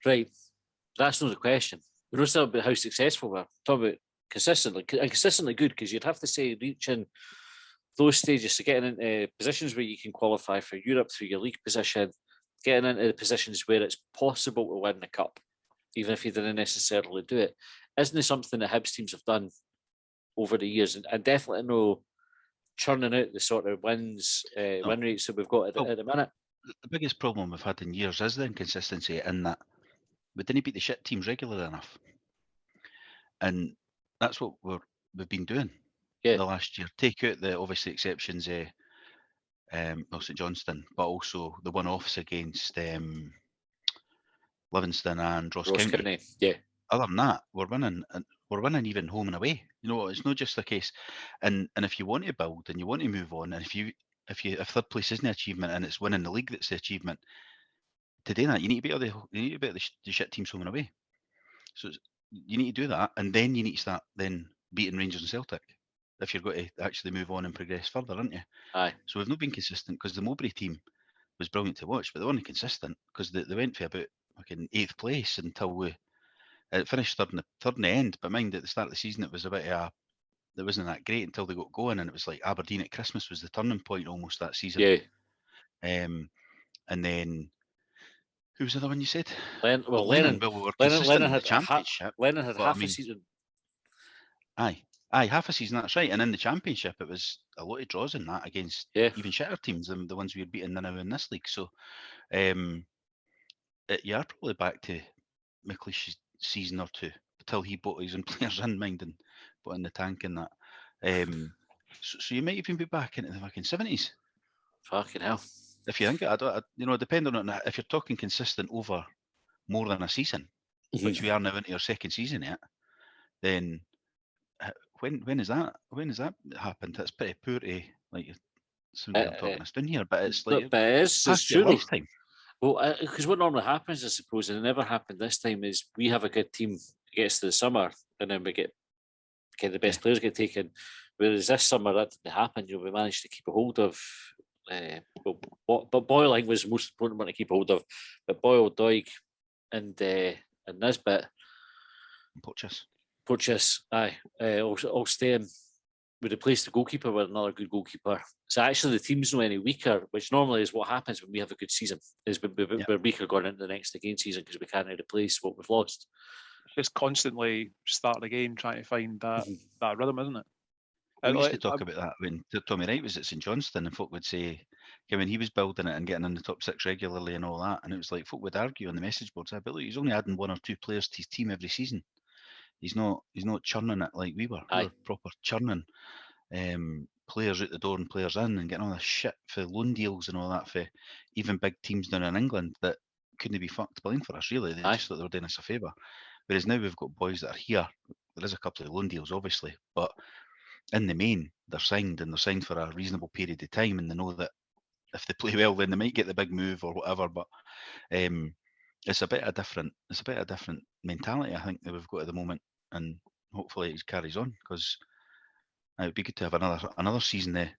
Right. That's not the question. We're not talking about how successful we're. Talking about consistently good, because you'd have to say reaching those stages, so getting into positions where you can qualify for Europe through your league position, getting into the positions where it's possible to win the cup, even if you didn't necessarily do it. Isn't it something that Hibs teams have done over the years, and definitely no churning out the sort of win rates that we've got at the minute? The biggest problem we've had in years is the inconsistency in that we didn't beat the shit teams regularly enough, and that's what we've been doing. The last year. Take out the obviously exceptions, St Johnstone, but also the one-offs against Livingston and Ross County. Yeah. Other than that, we're winning even home and away. It's not just a case. And if you want to build and you want to move on, and if 3rd place isn't an achievement and it's winning the league that's the achievement, to do that you need to beat the shit teams home and away. So you need to do that, and then you need to start then beating Rangers and Celtic. If you're going to actually move on and progress further, aren't you? Aye. So we've not been consistent, because the Mowbray team was brilliant to watch, but they weren't consistent because they went for about fucking 8th place until it finished third in the end. But mind, at the start of the season, it was a bit it wasn't that great until they got going, and it was like Aberdeen at Christmas was the turning point almost that season. Yeah. And then Who was the other one you said? Lennon. Well, Lennon. Lennon. Well, we were Lennon, consistent Lennon in the had championship. Lennon had but I half a mean- season. Aye, half a season. That's right. And in the championship, it was a lot of draws in that against Yeah. even shitter teams than the ones we were beating now in this league. So, you are probably back to McLeish's season or two until he bought his own players in mind and put in the tank and that. So you might even be back into the fucking 70s. Fucking hell. If you think it, depending on if you're talking consistent over more than a season, which we are now into our second season yet, then when is that happened? That's pretty poor to like. Sorry, I'm talking us down here, but it's like But it's past your true. lifetime. Well, because what normally happens, I suppose, and it never happened this time, is we have a good team, it gets to the summer, and then we get the best players get taken. Whereas this summer that didn't happen. We managed to keep a hold of. But Boyle, I think, was the most important one to keep a hold of. But Boyle, Doig, and Nisbet, Porteous, aye, all staying. We replaced the goalkeeper with another good goalkeeper. So actually, the team's not any weaker, which normally is what happens when we have a good season. Is we're weaker going into the next again season because we can't replace what we've lost. Just constantly starting again, trying to find that rhythm, isn't it? We used to talk about that when Tommy Wright was at St Johnstone, and folk would say, when he was building it and getting in the top six regularly and all that, and it was like folk would argue on the message boards, but look, he's only adding one or two players to his team every season. He's not churning it like we were. We were proper churning players out the door and players in, and getting all this shit for loan deals and all that for even big teams down in England that couldn't be fucked playing for us. Really, they just thought they were doing us a favour. Whereas now we've got boys that are here. There is a couple of loan deals, obviously, but in the main, they're signed for a reasonable period of time, and they know that if they play well, then they might get the big move or whatever. But it's a bit of a different mentality, I think, that we've got at the moment, and hopefully it carries on, because it would be good to have another season there,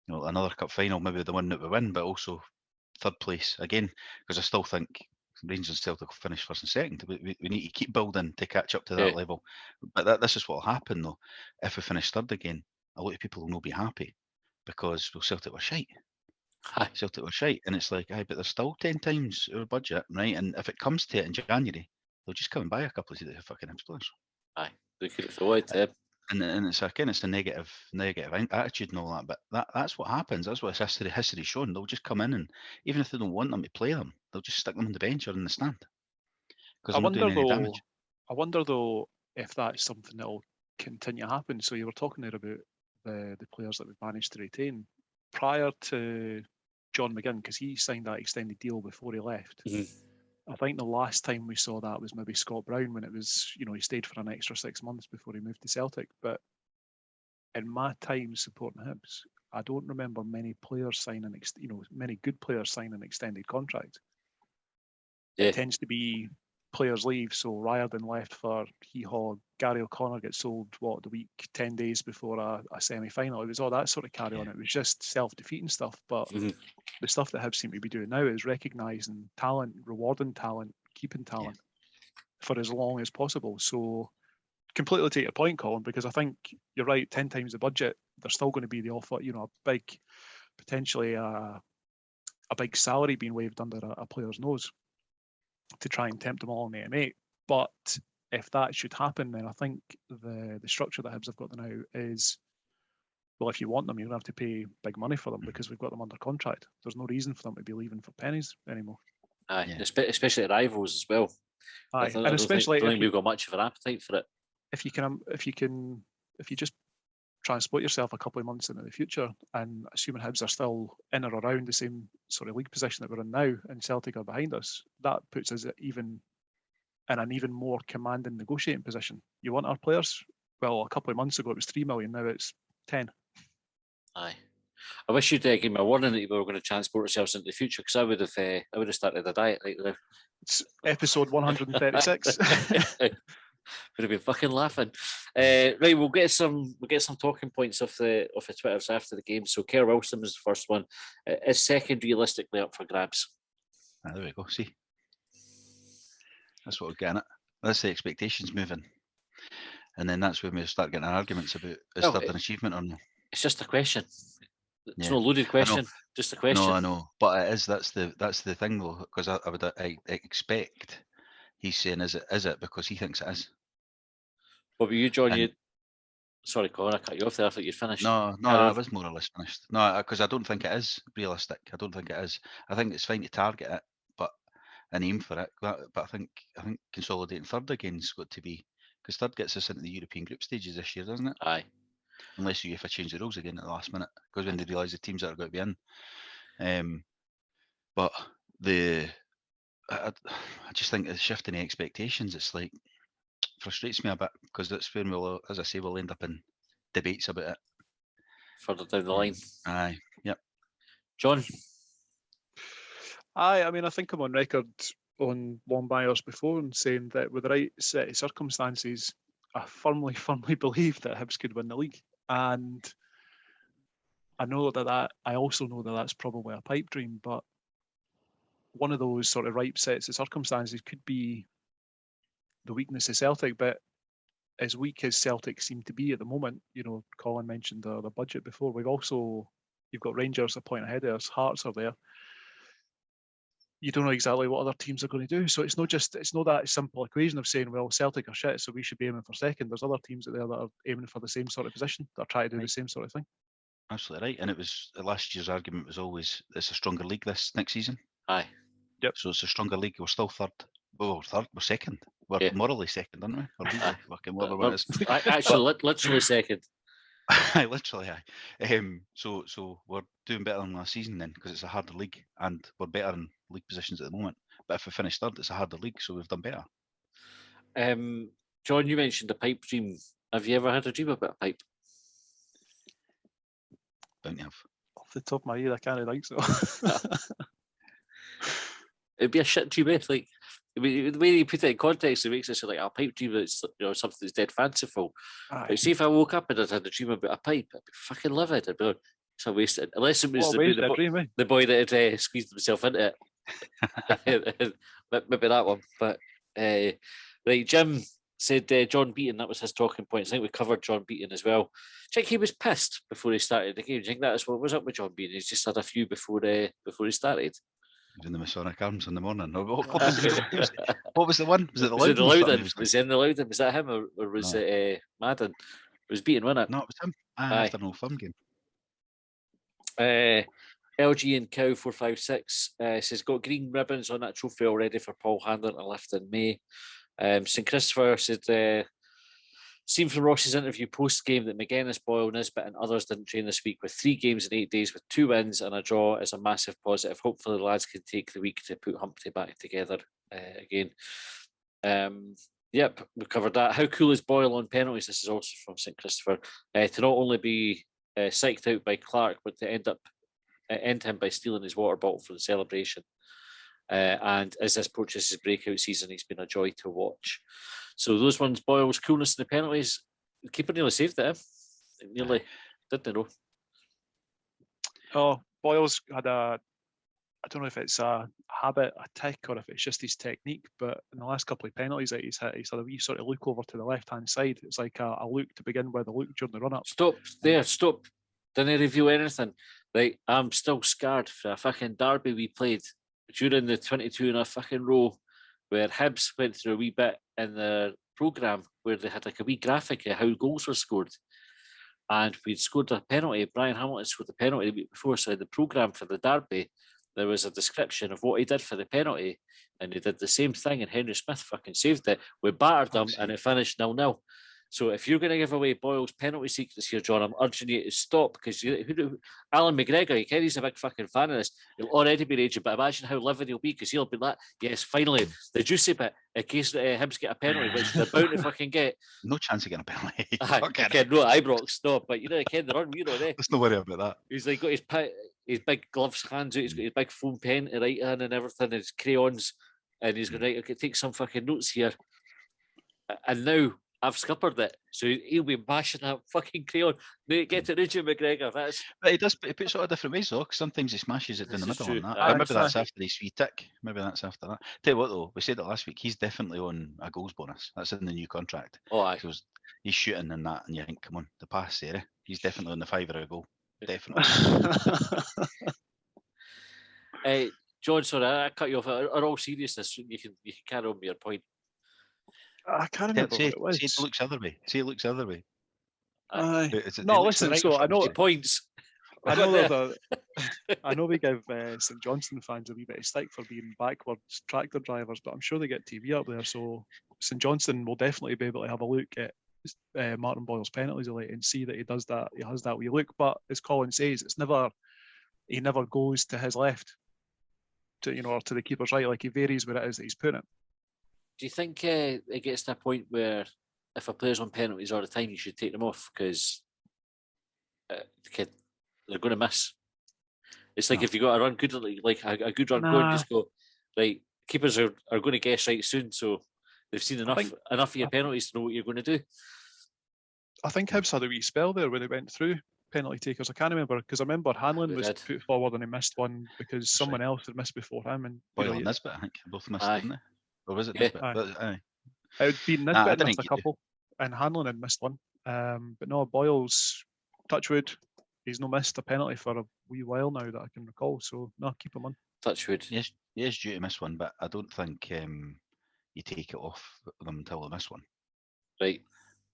another cup final, maybe the one that we win, but also third place again, because I still think Rangers and Celtic will finish first and second. We need to keep building to catch up to that level. But this is what will happen, though. If we finish third again, a lot of people will not be happy, because Celtic were shite. Celtic were shite, and it's like, but they're still 10 times our budget, right? And if it comes to it in January, they'll just come and buy a couple of the fucking Hibs players. They could afford it. And it's the negative attitude and all that, but that's what happens. That's what history's shown. They'll just come in, and even if they don't want them to play them, they'll just stick them on the bench or in the stand, because they're not doing any damage. I wonder though if that's something that will continue to happen. So you were talking there about the players that we've managed to retain prior to John McGinn, because he signed that extended deal before he left. I think the last time we saw that was maybe Scott Brown, when it was, he stayed for an extra 6 months before he moved to Celtic. But in my time supporting Hibs, I don't remember many players signing, many good players signing extended contracts. It tends to be players leave. So Riordan left for Hee-Haw. Gary O'Connor gets sold, the week 10 days before a semi-final. It was all that sort of carry on. It was just self-defeating stuff. But the stuff that Hibs seem to be doing now is recognising talent, rewarding talent, keeping talent for as long as possible. So completely take your point, Colin, because I think you're right, 10 times the budget, there's still going to be the offer, a big, potentially a big salary being waved under a player's nose to try and tempt them along the M8. But if that should happen, then I think the structure that Hibs have got now is, well, if you want them, you're going to have to pay big money for them, because we've got them under contract. There's no reason for them to be leaving for pennies anymore. Especially at rivals as well. And especially I don't think we've got much of an appetite for it. If you just transport yourself a couple of months into the future, and assuming Hibs are still in or around the same sort of league position that we're in now, and Celtic are behind us, that puts us in an even more commanding negotiating position. You want our players? Well, a couple of months ago it was 3 million. Now it's 10. I wish you'd give me a warning that we were going to transport ourselves into the future, because I would have started a diet right there. It's episode 136. Would have been fucking laughing. Right, we'll get some talking points off the Twitters after the game. So Kerr Wilson was the first one. Is second realistically up for grabs? There we go. See, that's what we're getting at. That's the expectations moving, and then that's when we start getting arguments about is third an achievement or not. It's just a question. It's Yeah. not a loaded question, just a question. No, I know, but it is. That's the thing though, because I expect he's saying is it because he thinks it is. What about you, John? And Sorry, Colin, I cut you off there. I thought you'd finished. no, Carry I on. was more or less finished. No, because I don't think it is realistic. I don't think it is. I think it's fine to target it, but and aim for it. But I think consolidating third again's got to be, because third gets us into the European group stages this year, doesn't it? Aye. Unless UEFA change the rules again at the last minute, because when they realise the teams that are going to be in. But I just think the shift in the expectations, it's like frustrates me a bit, because that's when we'll, as I say, we'll end up in debates about it. Further down the line. Aye, yep. John? I mean, I think I'm on record on Longbangers before and saying that with the right set of circumstances, I firmly believe that Hibs could win the league. And I know I also know that that's probably a pipe dream, but one of those sort of ripe sets of circumstances could be the weakness of Celtic. But as weak as Celtic seem to be at the moment, Colin mentioned the budget before. You've got Rangers a point ahead of us, Hearts are there. You don't know exactly what other teams are going to do. So it's not that simple equation of saying, well, Celtic are shit, so we should be aiming for second. There's other teams out there that are aiming for the same sort of position, that are trying to do the same sort of thing. Absolutely right. And it was last year's argument was always it's a stronger league this next season. Aye. Yep. So it's a stronger league. We're still third. Well, we're third. We're second. We're morally second, aren't we? Or legally, fucking whatever one is. Actually, literally second. Aye, literally, aye. So we're doing better than last season then, because it's a harder league, and we're better in league positions at the moment. But if we finish third, it's a harder league, so we've done better. John, you mentioned a pipe dream. Have you ever had a dream about a pipe? Don't you have? Off the top of my head, I can't think so. It'd be a shit dream, eh? Like, I mean, the way you put it in context, it makes it sound like a pipe dream that's something that's dead fanciful. Aye. But see, if I woke up and I'd had a dream about a pipe, I'd be fucking livid. I'd be like, it's a waste. Unless it was the boy that had squeezed himself into it. Maybe that one. But right, Jim said John Beaton, that was his talking points. I think we covered John Beaton as well. Do you think he was pissed before he started the game? Do you think that's what was up with John Beaton? He's just had a few before he started. In the Masonic Arms in the morning. What was the one? Was it the Loudon? Was it in the Loudon? Was that him or was it Madden? It was Beaton, wasn't it? No, it was him. After an Old Firm game. LG and Cow 456 says got green ribbons on that trophy already for Paul Handler to lift in May. St Christopher said seen from Ross's interview post-game that McGuinness, Boyle, Nisbet and others didn't train this week with 3 games in 8 days with 2 wins and a draw is a massive positive. Hopefully the lads can take the week to put Humpty back together again. Yep, we covered that. How cool is Boyle on penalties? This is also from St Christopher. To not only be psyched out by Clark, but to end him by stealing his water bottle for the celebration. And as this approaches his breakout season, he's been a joy to watch. So those ones, Boyle's coolness in the penalties, the keeper nearly saved it. Nearly, didn't know. Oh, Boyle's had I don't know if it's a habit, a tick, or if it's just his technique, but in the last couple of penalties that he's hit, he's had a wee sort of look over to the left-hand side. It's like a look to begin with, a look during the run-up. Stop. Didn't reveal anything. Right, I'm still scarred for a fucking derby we played during the 22 in a fucking row, where Hibs went through a wee bit in the programme where they had like a wee graphic of how goals were scored. And we'd scored a penalty. Brian Hamilton scored a penalty the week before. So in the programme for the derby, there was a description of what he did for the penalty. And he did the same thing, and Henry Smith fucking saved it. We battered them, and it finished 0-0. So if you're going to give away Boyle's penalty secrets here, John, I'm urging you to stop, because Alan McGregor, you can he's a big fucking fan of this. He'll already be raging, but imagine how livid he'll be, because he'll be like, yes, finally, the juicy bit, in case Hibs get a penalty, which they're bound to fucking get. No chance of getting a penalty. No, Ibrox, no, but Ken, they're on, Let's not worry about that. He's like got his big gloves hands out, he's got his big foam pen to write in and everything, and his crayons, and he's going to take some fucking notes here. And now I've scuppered it, so he'll be bashing that fucking crayon. Get to Richard McGregor. But he does. He puts it all different ways though. Because sometimes he smashes it in the middle on that. Maybe that's after his free tick. Maybe that's after that. Tell you what though, we said it last week. He's definitely on a goals bonus. That's in the new contract. Oh, aye. He's shooting in that, and you think, come on, the pass there. He's definitely on the £5 a goal. definitely. John, sorry, I cut you off. In all seriousness, you can carry on with your point. I can't remember Say what it it was. looks other way. Say it looks other way. Aye. It No, looks listen. right So or I know. The points. I got know there. there's I know we give St Johnstone fans a wee bit of stick for being backwards tractor drivers, but I'm sure they get TV up there, so St Johnstone will definitely be able to have a look at Martin Boyle's penalties late and see that he does that. He has that wee look, but as Colin says, he never goes to his left, or to the keeper's right. Like, he varies where it is that he's putting it. Do you think it gets to a point where if a player's on penalties all the time, you should take them off because they're going to miss? It's like if you got a run good, like a good run going, just go, right, keepers are going to guess right soon, so they've seen enough of your penalties to know what you're going to do. I think Hibs had a wee spell there when they went through penalty takers. I can't remember, because I remember Hanlon was put forward and he missed one because someone else had missed before him. And Boyle and Nisbet, I think, both missed, didn't they? Or was it Nisbet? Aye. It would be Nisbet missed a couple, and Hanlon had missed one. But no, Boyle's, touchwood, he's not missed a penalty for a wee while now that I can recall. So no, keep him on. Touchwood. Yes, he is due to miss one, but I don't think you take it off them until they miss one. Right.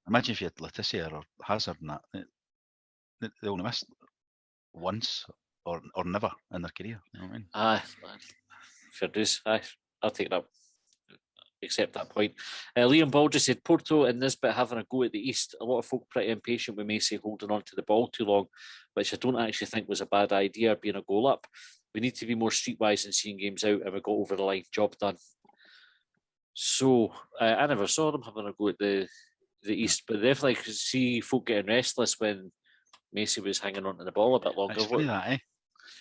Imagine if you had Letitia or Hazard and that. They only missed once or never in their career. You know what I mean? Aye, fair dues. Aye, I'll take that. Accept that point. Liam Baldry said Porto and Nisbet having a go at the East. A lot of folk pretty impatient with Macy holding on to the ball too long, which I don't actually think was a bad idea, being a goal up. We need to be more streetwise and seeing games out, and we got over the line. Job done. So I never saw them having a go at the East, but definitely could see folk getting restless when Macy was hanging on to the ball a bit longer. It's funny that,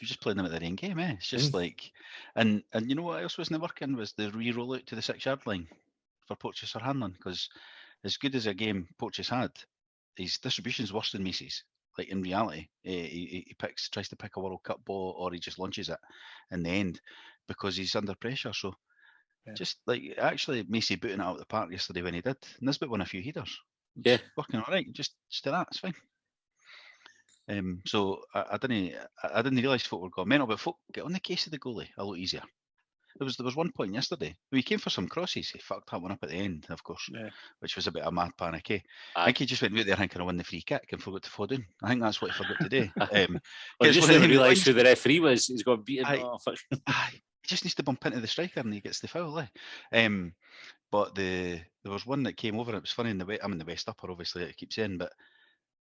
You're just playing them at their own game, It's just like, and you know what else wasn't working was the re-roll out to the 6-yard line for Porteous or Hanlon, because as good as a game Porteous had, his distribution's worse than Macy's. Like, in reality, he tries to pick a World Cup ball, or he just launches it in the end because he's under pressure. So just like, actually, Macy booting it out of the park yesterday when he did. Nisbet won a few headers. Yeah, working all right. Just do that. It's fine. So I didn't realise folk were going mental, but folk get on the case of the goalie a lot easier. There was one point yesterday where he came for some crosses. He fucked that one up at the end, of course, which was a bit of a mad panic. I think he just went out there thinking I win the free kick and forgot to fall down. I think that's what he forgot to do. Well, just when he realised who the referee was, he's got beaten. He just needs to bump into the striker and he gets the foul. But there was one that came over. It was funny in the I'm in the West Upper, obviously, I keep saying, but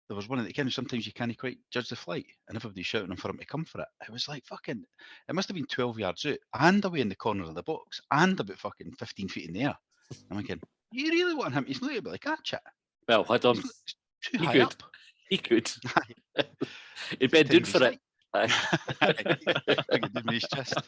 there was one at the kind of sometimes you can't quite judge the flight, and everybody's shouting for him to come for it. It was like fucking. It must have been 12 yards out and away in the corner of the box and about fucking 15 feet in the air. I'm thinking, you really want him? He's not able to catch it. Well, I don't. Too high up. He could. He'd been doing for it. His chest.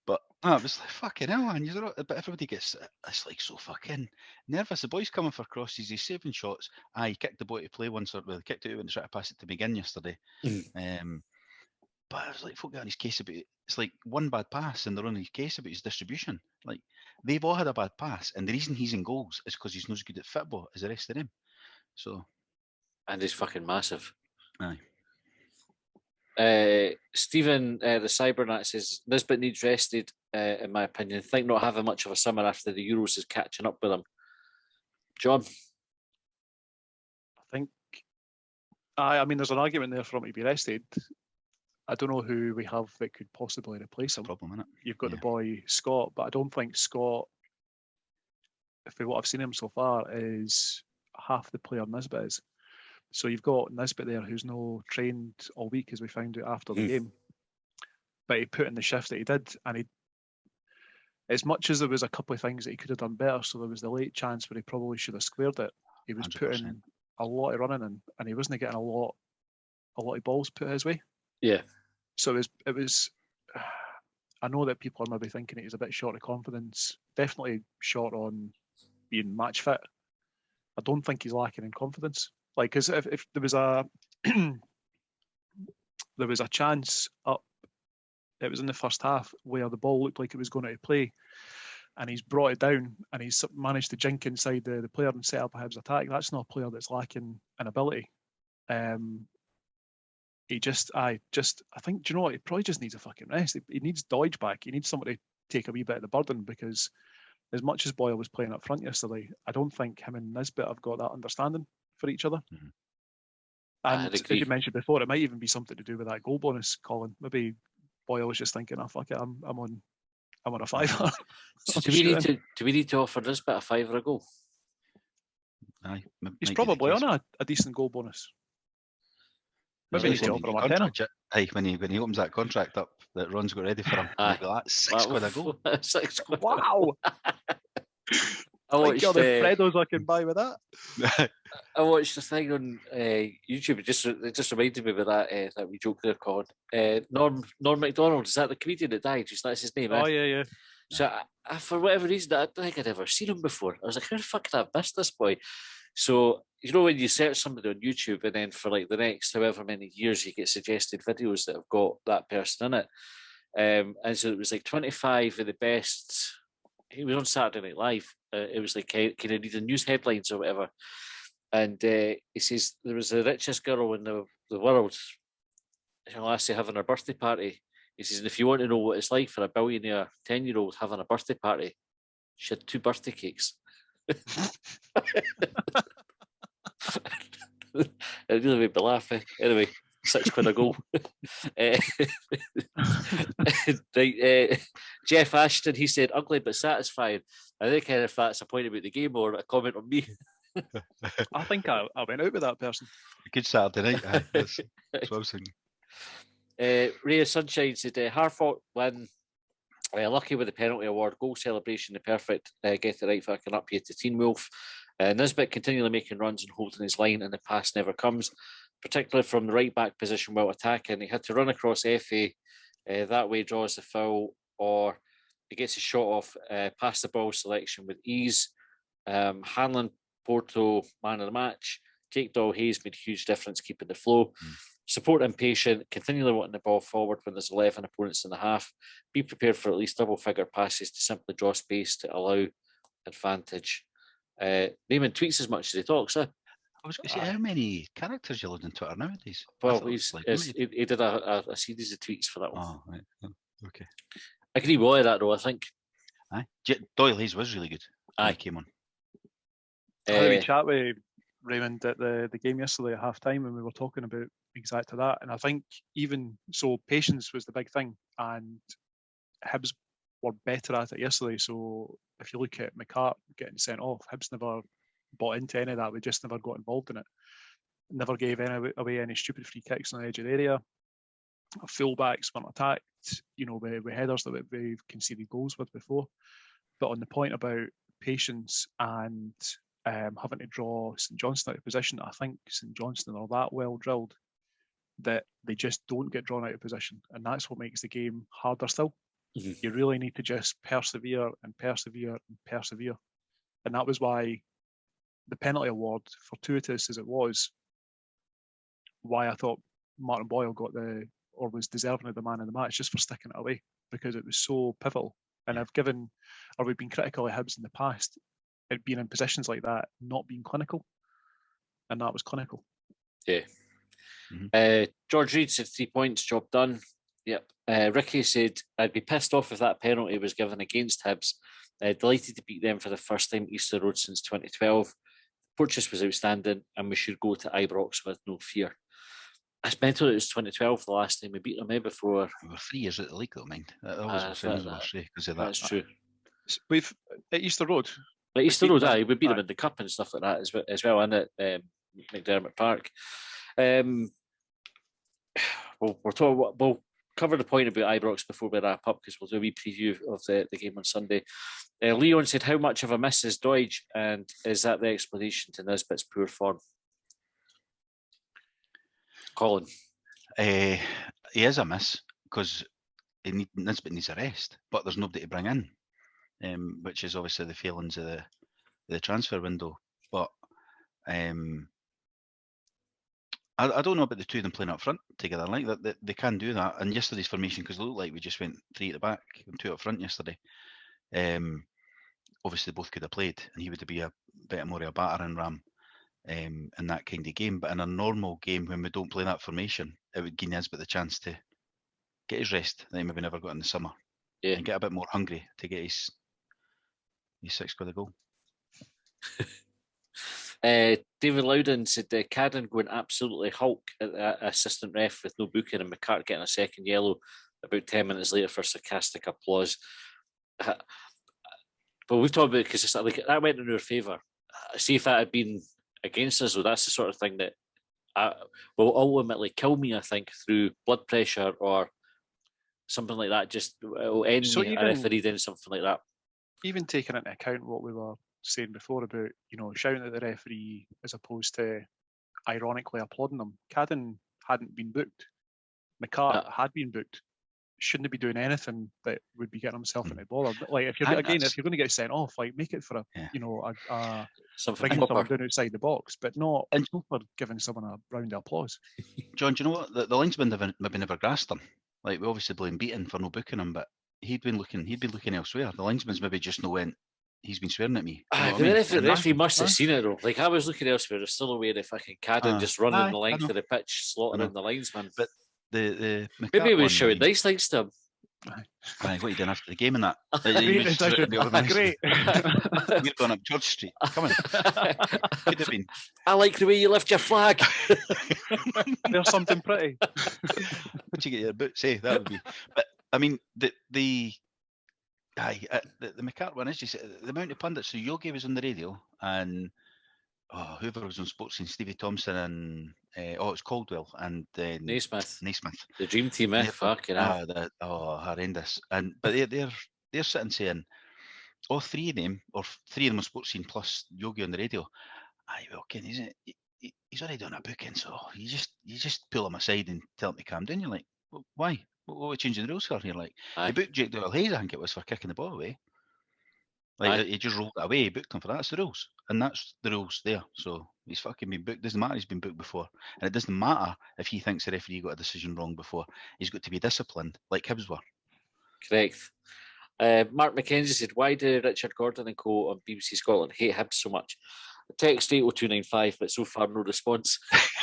But it was like fucking hell, man. But everybody gets it's like so fucking nervous. The boy's coming for crosses, he's saving shots. He kicked the ball to play once, or kicked it out when he tried to pass it to McGinn yesterday. But I was like, folk get on his case about it. It's like one bad pass and they're on his case about his distribution. Like, they've all had a bad pass, and the reason he's in goals is because he's not as good at football as the rest of them. So, and he's fucking massive. Aye. Stephen, the Cybernat, says Nisbet needs rested, in my opinion. Think not having much of a summer after the Euros is catching up with him. John? I think, I mean, there's an argument there for him to be rested. I don't know who we have that could possibly replace him. Problem, innit? You've got the boy Scott, but I don't think Scott, for what I've seen him so far, is half the player Nisbet is. So you've got Nisbet there, who's no trained all week, as we found out after the game. But he put in the shift that he did, and he, as much as there was a couple of things that he could have done better, so there was the late chance where he probably should have squared it. He was 100%. Putting a lot of running in, and he wasn't getting a lot of balls put his way. Yeah. So it was. I know that people are maybe thinking he's a bit short of confidence. Definitely short on being match fit. I don't think he's lacking in confidence. Like, because if there was a chance up, it was in the first half where the ball looked like it was going to play, and he's brought it down and he's managed to jink inside the player and set up a Hibs attack. That's not a player that's lacking in ability. I think, do you know what? He probably just needs a fucking rest. He needs Doidge back. He needs somebody to take a wee bit of the burden, because as much as Boyle was playing up front yesterday, I don't think him and Nisbet have got that understanding for each other. Mhm. And I'd as agree. you mentioned before, it might even be something to do with that goal bonus, Colin. Maybe Boyle was just thinking, "Oh fuck it, I'm on a fiver." So do we need to offer Nisbet a $5 a goal? Aye, He's might be the probably case. on a decent goal bonus. Maybe Right, need to well, offer him a tenner. Aye, when he opens that contract up that Ron's got ready for him, Aye. he'll be like, £6 a goal. £6. Wow! I watched, Thank God the Fredos I can buy with that. I watched a thing on YouTube. It just reminded me of that wee joke there, Colin. Norm MacDonald, is that the comedian that died? That's his name. Oh yeah. So I, for whatever reason, I don't think I'd ever seen him before. I was like, how the fuck did I miss this boy? So, you know, when you search somebody on YouTube and then for like the next however many years you get suggested videos that have got that person in it. And so it was like 25 of the best. He was on Saturday Night Live. It was like kind of reading news headlines or whatever. And he says there was the richest girl in the world, lassie, having her birthday party. He says, and if you want to know what it's like for a billionaire 10-year-old having a birthday party, she had 2 birthday cakes. It really made me laugh. Anyway, £6 a goal. Right, Jeff Ashton, he said, ugly but satisfying. I think if that's a point about the game or a comment on me. I think I went out with that person. Good Saturday night. Aye, that's what I was thinking. Ray of Sunshine said, Harford win. Lucky with the penalty award, goal celebration, the perfect get it right fucking up here to Teen Wolf. Nisbet continually making runs and holding his line, and the pass never comes, particularly from the right back position while attacking. He had to run across Effie, that way draws the foul, or he gets a shot off past the ball selection with ease. Hanlon, Porto, man of the match. Jake Doyle-Hayes made a huge difference keeping the flow. Support impatient, continually wanting the ball forward when there's 11 opponents in the half. Be prepared for at least double-figure passes to simply draw space to allow advantage. Raymond tweets as much as he talks. I was going to say, how many characters you load on Twitter nowadays? Well, he did a series of tweets for that one. Oh, right. Okay. I can rewire that though, I think. Aye. Doyle-Hayes was really good when he came on. I had a wee chat with Raymond at the game yesterday at half time, and we were talking about exactly that. And I think even so, patience was the big thing, and Hibs were better at it yesterday. So if you look at McCarthy getting sent off, Hibs never bought into any of that. We just never got involved in it. Never gave away any stupid free kicks on the edge of the area. Our fullbacks weren't attacked, with headers that we've conceded goals with before. But on the point about patience and having to draw St Johnstone out of position, I think St Johnstone are that well drilled that they just don't get drawn out of position, and that's what makes the game harder still. Mm-hmm. You really need to just persevere and persevere and persevere, and that was why the penalty award, fortuitous as it was, why I thought Martin Boyle was deserving of the man of the match, just for sticking it away, because it was so pivotal. And we've been critical of Hibs in the past, it being in positions like that, not being clinical, and that was clinical. Yeah. Mm-hmm. George Reid said 3 points, job done. Yep. Ricky said, I'd be pissed off if that penalty was given against Hibs. Delighted to beat them for the first time Easter Road since 2012. Purchase was outstanding, and we should go to Ibrox with no fear. It's mental it was 2012 the last time we beat them, before. We were 3 years at the league, though, mind. That always sounds because of that. That's true. We've at Easter Road. At Easter Road, we beat them in the cup and stuff like that as well, and at McDermott Park. We'll cover the point about Ibrox before we wrap up, because we'll do a wee preview of the game on Sunday. Leon said, how much of a miss is Doidge, and is that the explanation to Nisbet's poor form? Colin? He is a miss, because Nisbet needs a rest, but there's nobody to bring in, which is obviously the failings of the transfer window. But I don't know about the two of them playing up front together. Like that, they can do that. And yesterday's formation, because it looked like we just went 3 at the back and 2 up front yesterday. Obviously, both could have played, and he would be a bit more of a battering ram. in that kind of game. But in a normal game, when we don't play that formation, it would give Nisbet the chance to get his rest that he maybe never got in the summer. Yeah. And get a bit more hungry to get his 6 got a goal. David Loudon said Cadden going absolutely Hulk at the assistant ref with no booking, and McCarthy getting a second yellow about 10 minutes later for sarcastic applause. But we've talked about it because like, that went in our favour. See if that had been against us, though, that's the sort of thing that will ultimately kill me, I think, through blood pressure or something like that. Just will end me a referee doing something like that. Even taking into account what we were saying before about, shouting at the referee as opposed to ironically applauding them. Cadden hadn't been booked. McCart had been booked. Shouldn't be doing anything that would be getting himself into bother. Like if you're going to get sent off, like make it for a bringing someone down outside the box, but not for giving someone a round of applause. John, do you know what the linesman maybe never grasped him? Like we obviously blame Beaton for no booking him, but he'd been looking elsewhere. The linesman's maybe just went, he's been swearing at me. The referee must have seen it though. Like I was looking elsewhere, there's still aware if fucking Cadden just running the length of the pitch, slaughtering the linesman. But the maybe he was shouting nice things to him. Aye, what you doing after the game and that? Great. We're going up George Street. Come on. Could have been. I like the way you lift your flag. There's something pretty. Would you get your boots? That would be. But I mean, the McCart one is just the amount of pundits. So Yogi was on the radio, and whoever was on sports scene, Stevie Thompson, and it's Caldwell and Naismith. The dream team, fucking hell. Horrendous. But they're sitting saying, all three of them on sports scene plus Yogi on the radio. Aye, well, Ken, he's already done a booking, so you just pull him aside and tell him to calm down. You're like, well, why? What are we changing the rules for? You're like, he booked Jake Doyle-Hayes, I think it was, for kicking the ball away. Like, he just rolled it away, he booked him for that. That's the rules. And that's the rules there. So he's fucking been booked. Doesn't matter, he's been booked before. And it doesn't matter if he thinks the referee got a decision wrong before. He's got to be disciplined, like Hibs were. Correct. Mark McKenzie said, why do Richard Gordon and co on BBC Scotland hate Hibs so much? Text 80295, but so far no response.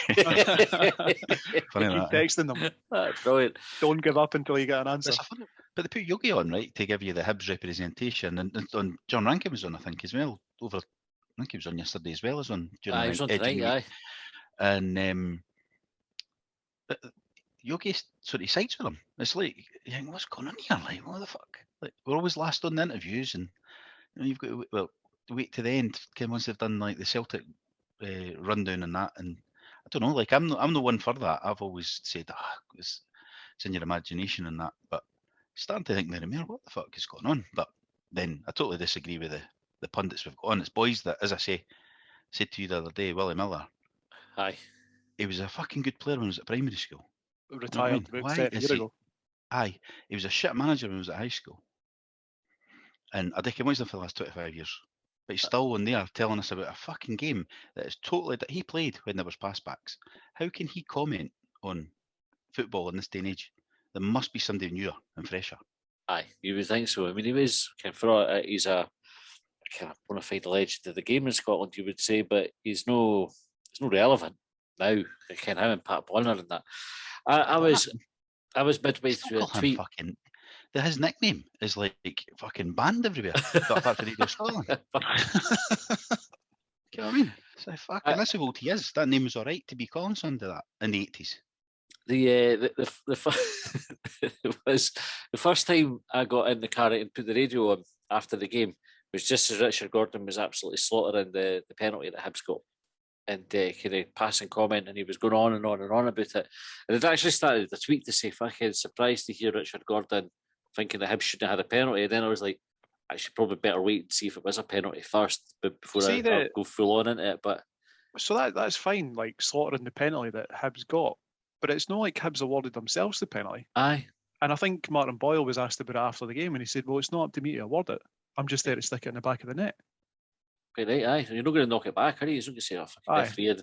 Funny that. Keep texting them. That's brilliant. Don't give up until you get an answer. But they put Yogi on, right, to give you the Hibs representation. And John Rankin was on, I think, as well. I think he was on yesterday as well as on. He was on tonight, And Yogi sort of sides with him. It's like, you think, what's going on here? Like, what the fuck? Like, we're always last on the interviews, and you've got to, wait to the end once they've done like the Celtic rundown and that. And I don't know, like I'm the one for that. I've always said, it's in your imagination and that. But starting to think more, what the fuck is going on? But then I totally disagree with the pundits we've got on. It's boys that, as I said to you the other day, Willie Miller. Aye. He was a fucking good player when he was at primary school. Retired about 7 years ago. Aye. He was a shit manager when he was at high school. And I think he was there for the last 25 years. But he's still on there telling us about a fucking game that is totally that he played when there was passbacks. How can he comment on football in this day and age? There must be somebody newer and fresher. Aye, you would think so. I mean, he was he's a kind of bona fide legend of the game in Scotland, you would say, but he's no relevant now. Kind of him and Pat Bonner and that. I was midway through a tweet. His nickname is like fucking banned everywhere. Apart from Radio Scotland. You know what I mean? So fucking that's how old he is. That name was alright to be calling under that in the 80s. The first time I got in the car and put the radio on after the game was just as Richard Gordon was absolutely slaughtering the penalty that Hibs got, and kind of passing comment, and he was going on and on and on about it. And it actually started a tweet to say, fucking surprised to hear Richard Gordon thinking that Hibs shouldn't have had a penalty. And then I was like, I should probably better wait and see if it was a penalty first before I go full on into it. But so that's fine, like slaughtering the penalty that Hibs got, but it's not like Hibs awarded themselves the penalty. Aye. And I think Martin Boyle was asked about it after the game, and he said, well, it's not up to me to award it. I'm just there to stick it in the back of the net. Okay, right, aye. You're not going to knock it back, are you? You're not going to say, referee.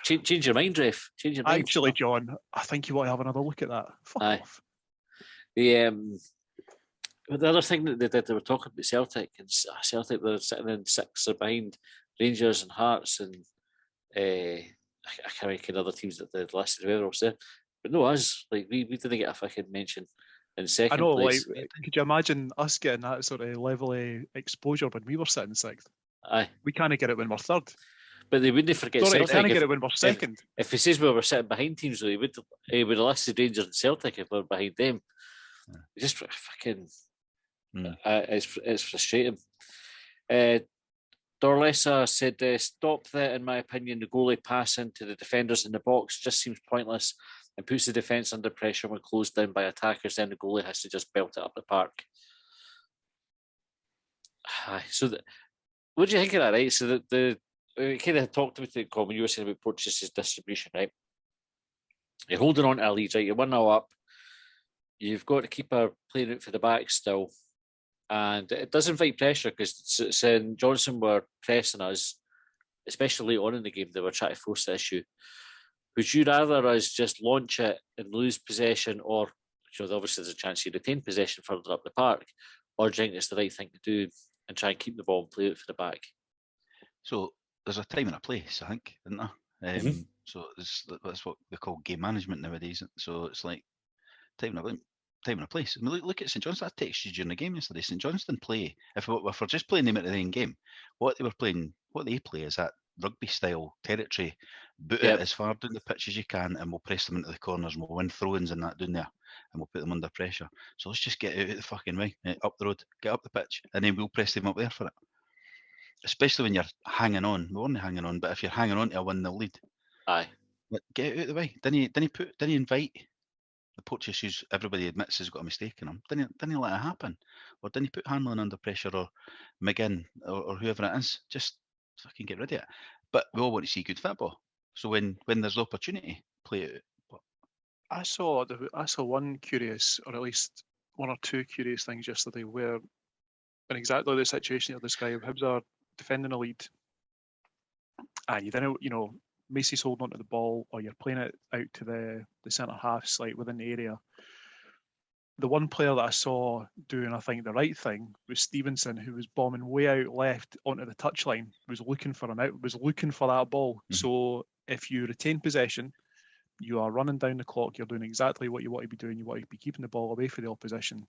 Change your mind, ref. Change your mind. Actually, John, I think you want to have another look at that. Fuck off. The other thing that they did, they were talking about Celtic, and Celtic were sitting in sixth behind Rangers and Hearts, and I can't reckon other teams that they'd listed whoever else there, but no, us like we didn't get a fucking mention in I second know, place. like, could you imagine us getting that sort of level of exposure when we were sitting sixth? Aye, We can't get it when we're third. but they wouldn't forget Sorry, we Celtic. can't get it when we're second. If he says we were sitting behind teams, though, he would have listed Rangers and Celtic if we were behind them. Just fucking, it's frustrating. Dorlesa said, "Stop that. In my opinion, the goalie passing to the defenders in the box just seems pointless and puts the defence under pressure when closed down by attackers. Then the goalie has to just belt it up the park." So, what do you think of that? Right. So we kind of talked about it, Colin, when you were saying about Porteous's distribution, right? You're holding on to a lead, right? You're 1-0 up. You've got to keep her playing out for the back still. And it does invite pressure because St Johnstone were pressing us, especially late on in the game. They were trying to force the issue. Would you rather us just launch it and lose possession, or obviously there's a chance you retain possession further up the park, or do you think it's the right thing to do and try and keep the ball and play out for the back? So there's a time and a place, I think, isn't there? So that's what they call game management nowadays. So it's like time and a place. I mean, look at St Johnstone. I texted you during the game yesterday. St Johnstone play, if we're just playing them at the end game, what they play is that rugby style territory, boot it as far down the pitch as you can, and we'll press them into the corners, and we'll win throw-ins and that down there, and we'll put them under pressure. So let's just get out of the fucking way, up the road, get up the pitch, and then we'll press them up there for it. Especially when you're hanging on. We're only hanging on, but if you're hanging on to a 1-0 lead, get out of the way. Then you invite the Porteous, who's everybody admits has got a mistake in him. Didn't he let it happen, or didn't he put Hanlon under pressure, or McGinn, or whoever it is? Just fucking get rid of it. But we all want to see good football. So when there's opportunity, play it out. I saw one curious, or at least one or two curious things yesterday, where in exactly the situation you described, Hibs are defending a lead, and you then Macy's holding onto the ball, or you're playing it out to the centre halves, like within the area. The one player that I saw doing, I think, the right thing was Stevenson, who was bombing way out left onto the touchline, was looking for that ball. Mm-hmm. So if you retain possession, you are running down the clock, you're doing exactly what you want to be doing, you want to be keeping the ball away from the opposition.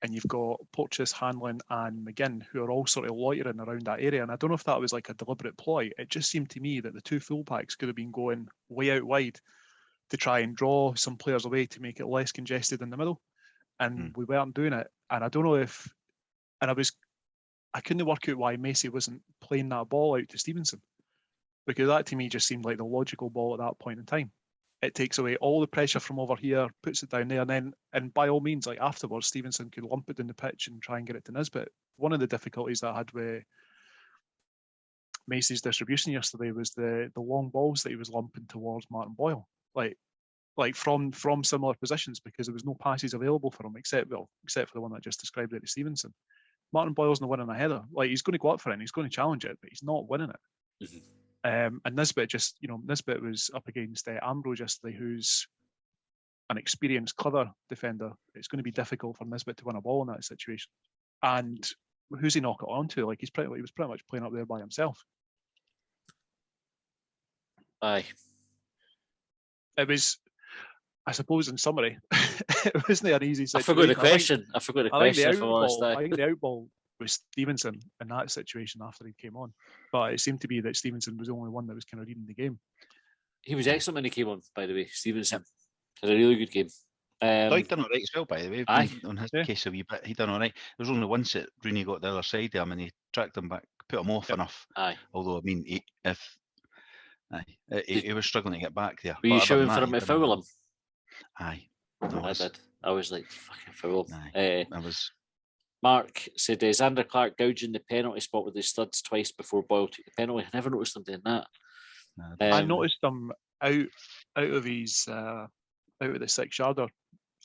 And you've got Porteous, Hanlon and McGinn, who are all sort of loitering around that area. And I don't know if that was like a deliberate ploy. It just seemed to me that the two fullbacks could have been going way out wide to try and draw some players away to make it less congested in the middle. And we weren't doing it. And I don't know if... And I couldn't work out why Macy wasn't playing that ball out to Stevenson. Because that to me just seemed like the logical ball at that point in time. It takes away all the pressure from over here, puts it down there, and by all means, like afterwards, Stevenson could lump it in the pitch and try and get it to Nisbet. One of the difficulties that I had with Macy's distribution yesterday was the long balls that he was lumping towards Martin Boyle, like from similar positions, because there was no passes available for him except for the one that I just described there to Stevenson. Martin Boyle's not winning a header. Like, he's going to go up for it and he's going to challenge it, but he's not winning it. Mm-hmm. And Nisbet Nisbet was up against Ambrose yesterday, who's an experienced, clever defender. It's going to be difficult for Nisbet to win a ball in that situation. And who's he knock it on to? Like, he was pretty much playing up there by himself. Aye. It was, I suppose, in summary, it wasn't an easy situation. I forgot the question. I think the outball was Stevenson in that situation after he came on. But it seemed to be that Stevenson was the only one that was kind of reading the game. He was excellent when he came on, by the way. Stevenson had a really good game. Doig done all right as well, by the way. Aye. On his case a wee bit, he done all right. There was only once that Rooney got the other side of him and he tracked him back, put him off enough. Aye. Although, I mean, he was struggling to get back there. Were you shouting for him to foul him? Aye. I did. I was like, fucking foul him. I was... Mark said, Xander Clark gouging the penalty spot with his studs twice before Boyle took the penalty. I never noticed him doing that. I noticed him out of the 6-yarder.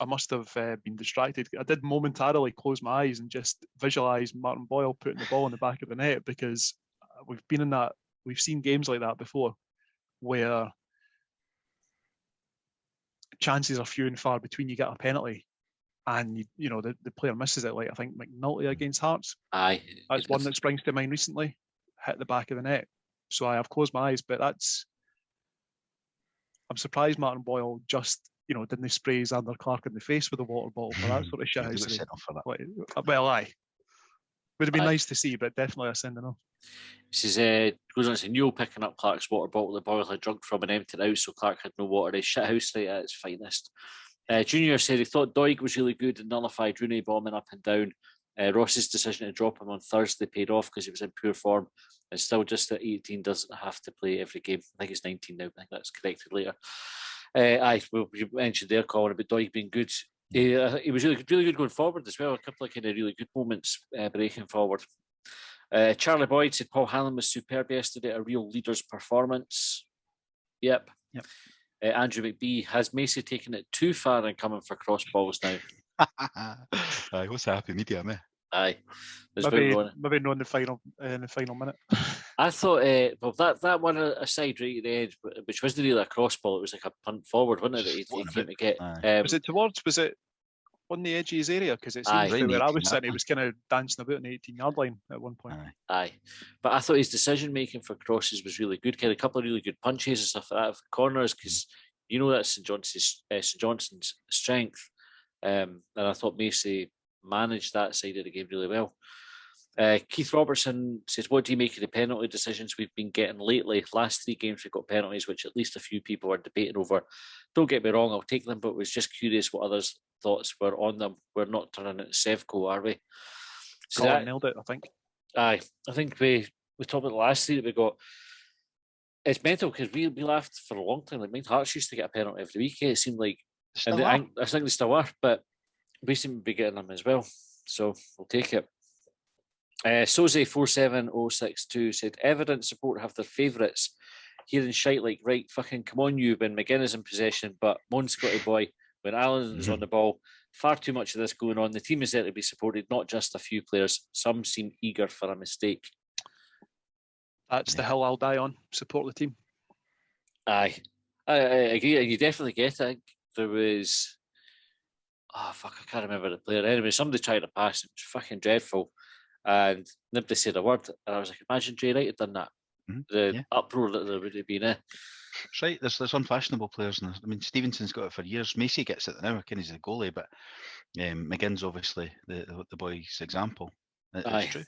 I must have been distracted. I did momentarily close my eyes and just visualise Martin Boyle putting the ball in the back of the net, because we've seen games like that before, where chances are few and far between you get a penalty and the player misses it. Like, I think McNulty against Hearts. Aye. That's one that springs to mind recently. Hit the back of the net. So I've closed my eyes, but I'm surprised Martin Boyle just, didn't spray Xander Clark in the face with a water bottle for that sort of Yeah, they got shithousery. sent off for that. Well, aye. Would have been Aye. nice to see, but definitely a sending off. This is goes on to say Newell picking up Clark's water bottle the Boyle had drunk from and emptied out, so Clark had no water. His shithouse at its finest. Junior said he thought Doig was really good and nullified Rooney bombing up and down. Ross's decision to drop him on Thursday paid off because he was in poor form. And still just that 18 doesn't have to play every game. I think it's 19 now. I think that's corrected later. You mentioned there, Colin, about Doig being good. He was really good going forward as well. A couple of kind of really good moments breaking forward. Charlie Boyd said Paul Hanlon was superb yesterday, a real leader's performance. Yep. Andrew McBee, has Macy taken it too far and coming for cross balls now? Aye, what's the happy medium, eh? Aye. Maybe not in the final minute. I thought, that one aside right at the edge, which wasn't really a cross ball, it was like a punt forward, wasn't it? That he came to get. Was it on the edge of his area? Because it Aye. seemed where I was Right, sitting, he was kind of dancing about on the 18-yard line at one point. Aye. But I thought his decision making for crosses was really good. Kind of a couple of really good punches and stuff like that for corners, because that's St Johnstone's strength. And I thought Macy managed that side of the game really well. Keith Robertson says, what do you make of the penalty decisions we've been getting lately? Last 3 games we've got penalties, which at least a few people are debating over. Don't get me wrong, I'll take them, but was just curious what others' thoughts were on them. We're not turning it Sevco, are we? So Colin nailed it, I think. Aye, I think we talked about the last 3 that we got. It's mental because we laughed for a long time. Like, Mike Hearts used to get a penalty every week. It seemed like, I think they still are, but we seem to be getting them as well. So we'll take it. Soze47062 said, evident support have their favourites. Hearing shite like, right, fucking come on you when McGinn is in possession, but Mon Scotty boy, when Allan is on the ball, far too much of this going on. The team is there to be supported, not just a few players. Some seem eager for a mistake. That's the hill I'll die on. Support the team. Aye. I agree. You definitely get it. I think there was... I can't remember the player. Anyway, somebody tried to pass. It was fucking dreadful. And nobody said a word. And I was like, imagine Jay Wright had done that. The uproar that there would have been. That's right. There's unfashionable players. I mean, Stevenson's got it for years. Macy gets it now. He's a goalie, but McGinn's obviously the boy's example. It's true.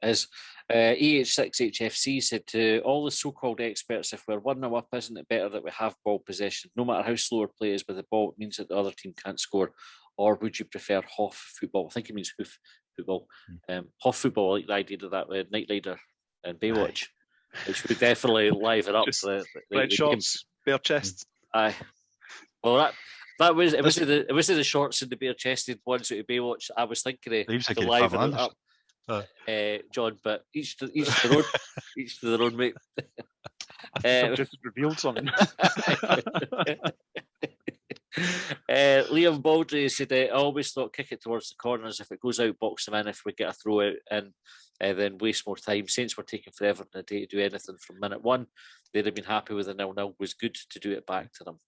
Is EH6HFC said to all the so-called experts, if we're 1-0 up, isn't it better that we have ball possession? No matter how slow our play is with the ball, it means that the other team can't score. Or would you prefer Hoff football? I think it means hoof football. Hoff football, I like the idea of that with Knight Rider and Baywatch, which would definitely liven up the red shorts, game. bare chests. Aye. Well, it was the shorts and the bare chested ones out of Baywatch. I was thinking of liven it up. John, but each to their own. Each to their own, mate. I think I've just revealed something. Liam Baldry said, I always thought kick it towards the corners. If it goes out, box them in. If we get a throw out in, then waste more time. Saints were taking forever in a day to do anything from minute 1. They'd have been happy with the 0-0. Was good to do it back to them.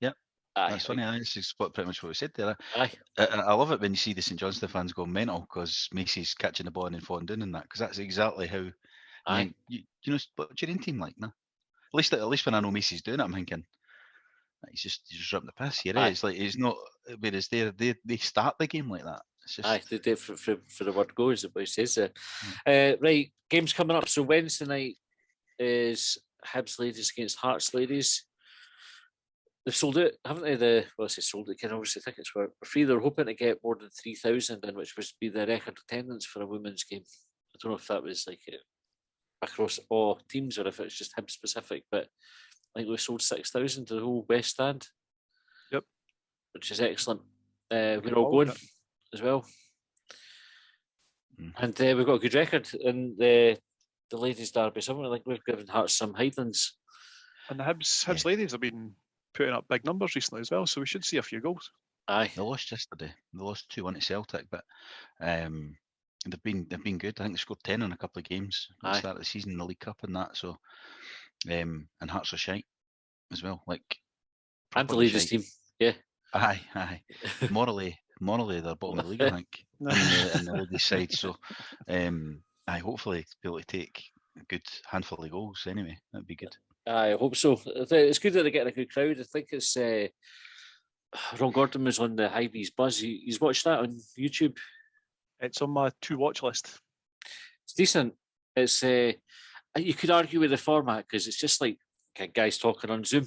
Yep. That's funny. This is pretty much what we said there. Aye. I love it when you see the St Johnstone fans go mental because Macy's catching the ball and then falling down in that, because that's exactly how. Aye. What's your own team like? No? At least when I know Macy's doing it, I'm thinking he's just ripping the piss here. It's like he's not. Whereas they start the game like that. It's just, aye, they did for the word go, is what he says there. Right, games coming up. So Wednesday night is Hibs ladies against Hearts ladies. They've sold out, haven't they? I say sold out. Can obviously tickets were free. They're hoping to get more than 3,000 in, which would be the record attendance for a women's game. I don't know if that was like across all teams or if it's just Hibs specific, but I think we sold 6,000 to the whole West Stand. Yep, which is excellent. We're all going as well, and we've got a good record in the ladies' derby. So I think we've given Hearts some Highlands, and the Hibs ladies have been putting up big numbers recently as well, so we should see a few goals. Aye, they lost yesterday. They lost 2-1 to Celtic, but they've been good. I think they scored 10 in a couple of games at the start of the season in the League Cup and that. So, and Hearts are shite as well. Like, and the ladies' team, yeah. Aye. Morally, they're bottom of the league, I think, in the ladies' side. So, hopefully be able to take a good handful of goals anyway. That'd be good. I hope so. It's good that they're getting a good crowd. I think it's Ron Gordon was on the Hibs buzz. He's watched that on YouTube. It's on my to-watch list. It's decent. It's you could argue with the format because it's just like guys talking on Zoom,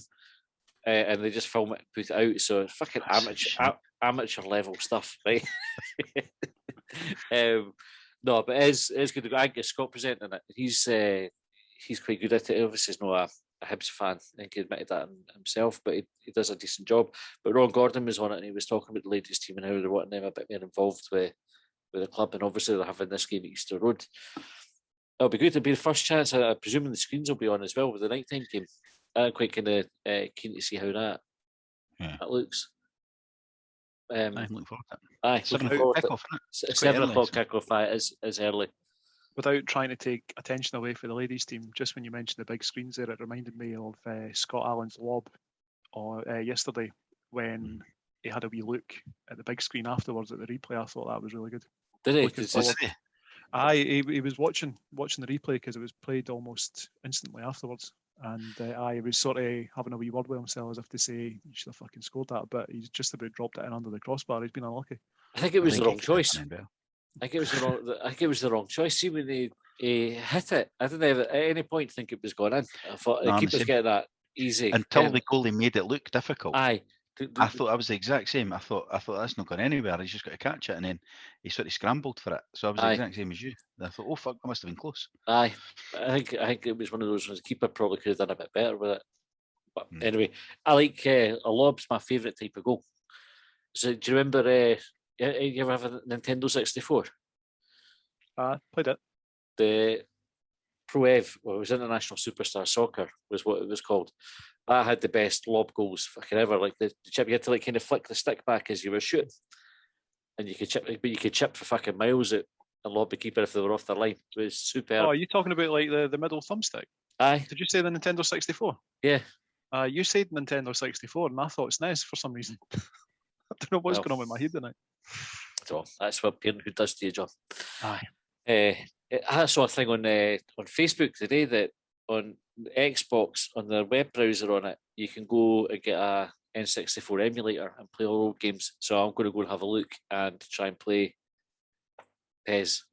and they just film it and put it out. So it's fucking amateur level stuff, right? No, but it's good. I think Scott presenting it. He's quite good at it. Obviously, he's not a Hibs fan. I think he admitted that himself, but he does a decent job. But Ron Gordon was on it, and he was talking about the ladies' team and how they're wanting them a bit more involved with the club, and obviously they're having this game at Easter Road. It'll be good. It'll be the first chance. I'm presuming the screens will be on as well with the nighttime game. I'm quite kind of keen to see how that looks. I'm looking forward to it. Aye, 7 o'clock kickoff, isn't it? 7 o'clock kickoff. Is early. Without trying to take attention away from the ladies' team, just when you mentioned the big screens there, it reminded me of Scott Allan's lob yesterday when he had a wee look at the big screen afterwards at the replay. I thought that was really good. Did he? He was watching the replay because it was played almost instantly afterwards. And he was sort of having a wee word with himself as if to say, you should have fucking scored that, but he's just about dropped it in under the crossbar. He's been unlucky. I think it was the wrong choice. I think it was the wrong choice. See, when he hit it, I didn't ever, at any point think it was going in. I thought the keeper's getting that easy. Until the goalie made it look difficult. Aye. I thought I was the exact same. I thought that's not going anywhere. He's just got to catch it, and then he sort of scrambled for it. So I was the exact same as you. I thought, oh fuck, I must have been close. Aye, I think it was one of those ones. The keeper probably could have done a bit better with it. But anyway, I like a lob's my favourite type of goal. So do you remember? You ever have a Nintendo 64? Played it. The Pro Ev, well, it was International Superstar Soccer, was what it was called. I had the best lob goals fucking ever. Like the chip, you had to like kind of flick the stick back as you were shooting, and you could chip, but you could chip for fucking miles out and lob the keeper if they were off their line. It was superb. Oh, are you talking about like the middle thumbstick? Aye. Did you say the Nintendo 64? Yeah. You said Nintendo 64, and I thought SNES for some reason. I don't know what's going on with my head tonight. So that's what parenthood does to you, John. Aye. I saw a thing on Facebook today that on Xbox, on their web browser on it, you can go and get a N64 emulator and play all old games. So I'm going to go and have a look and try and play PES.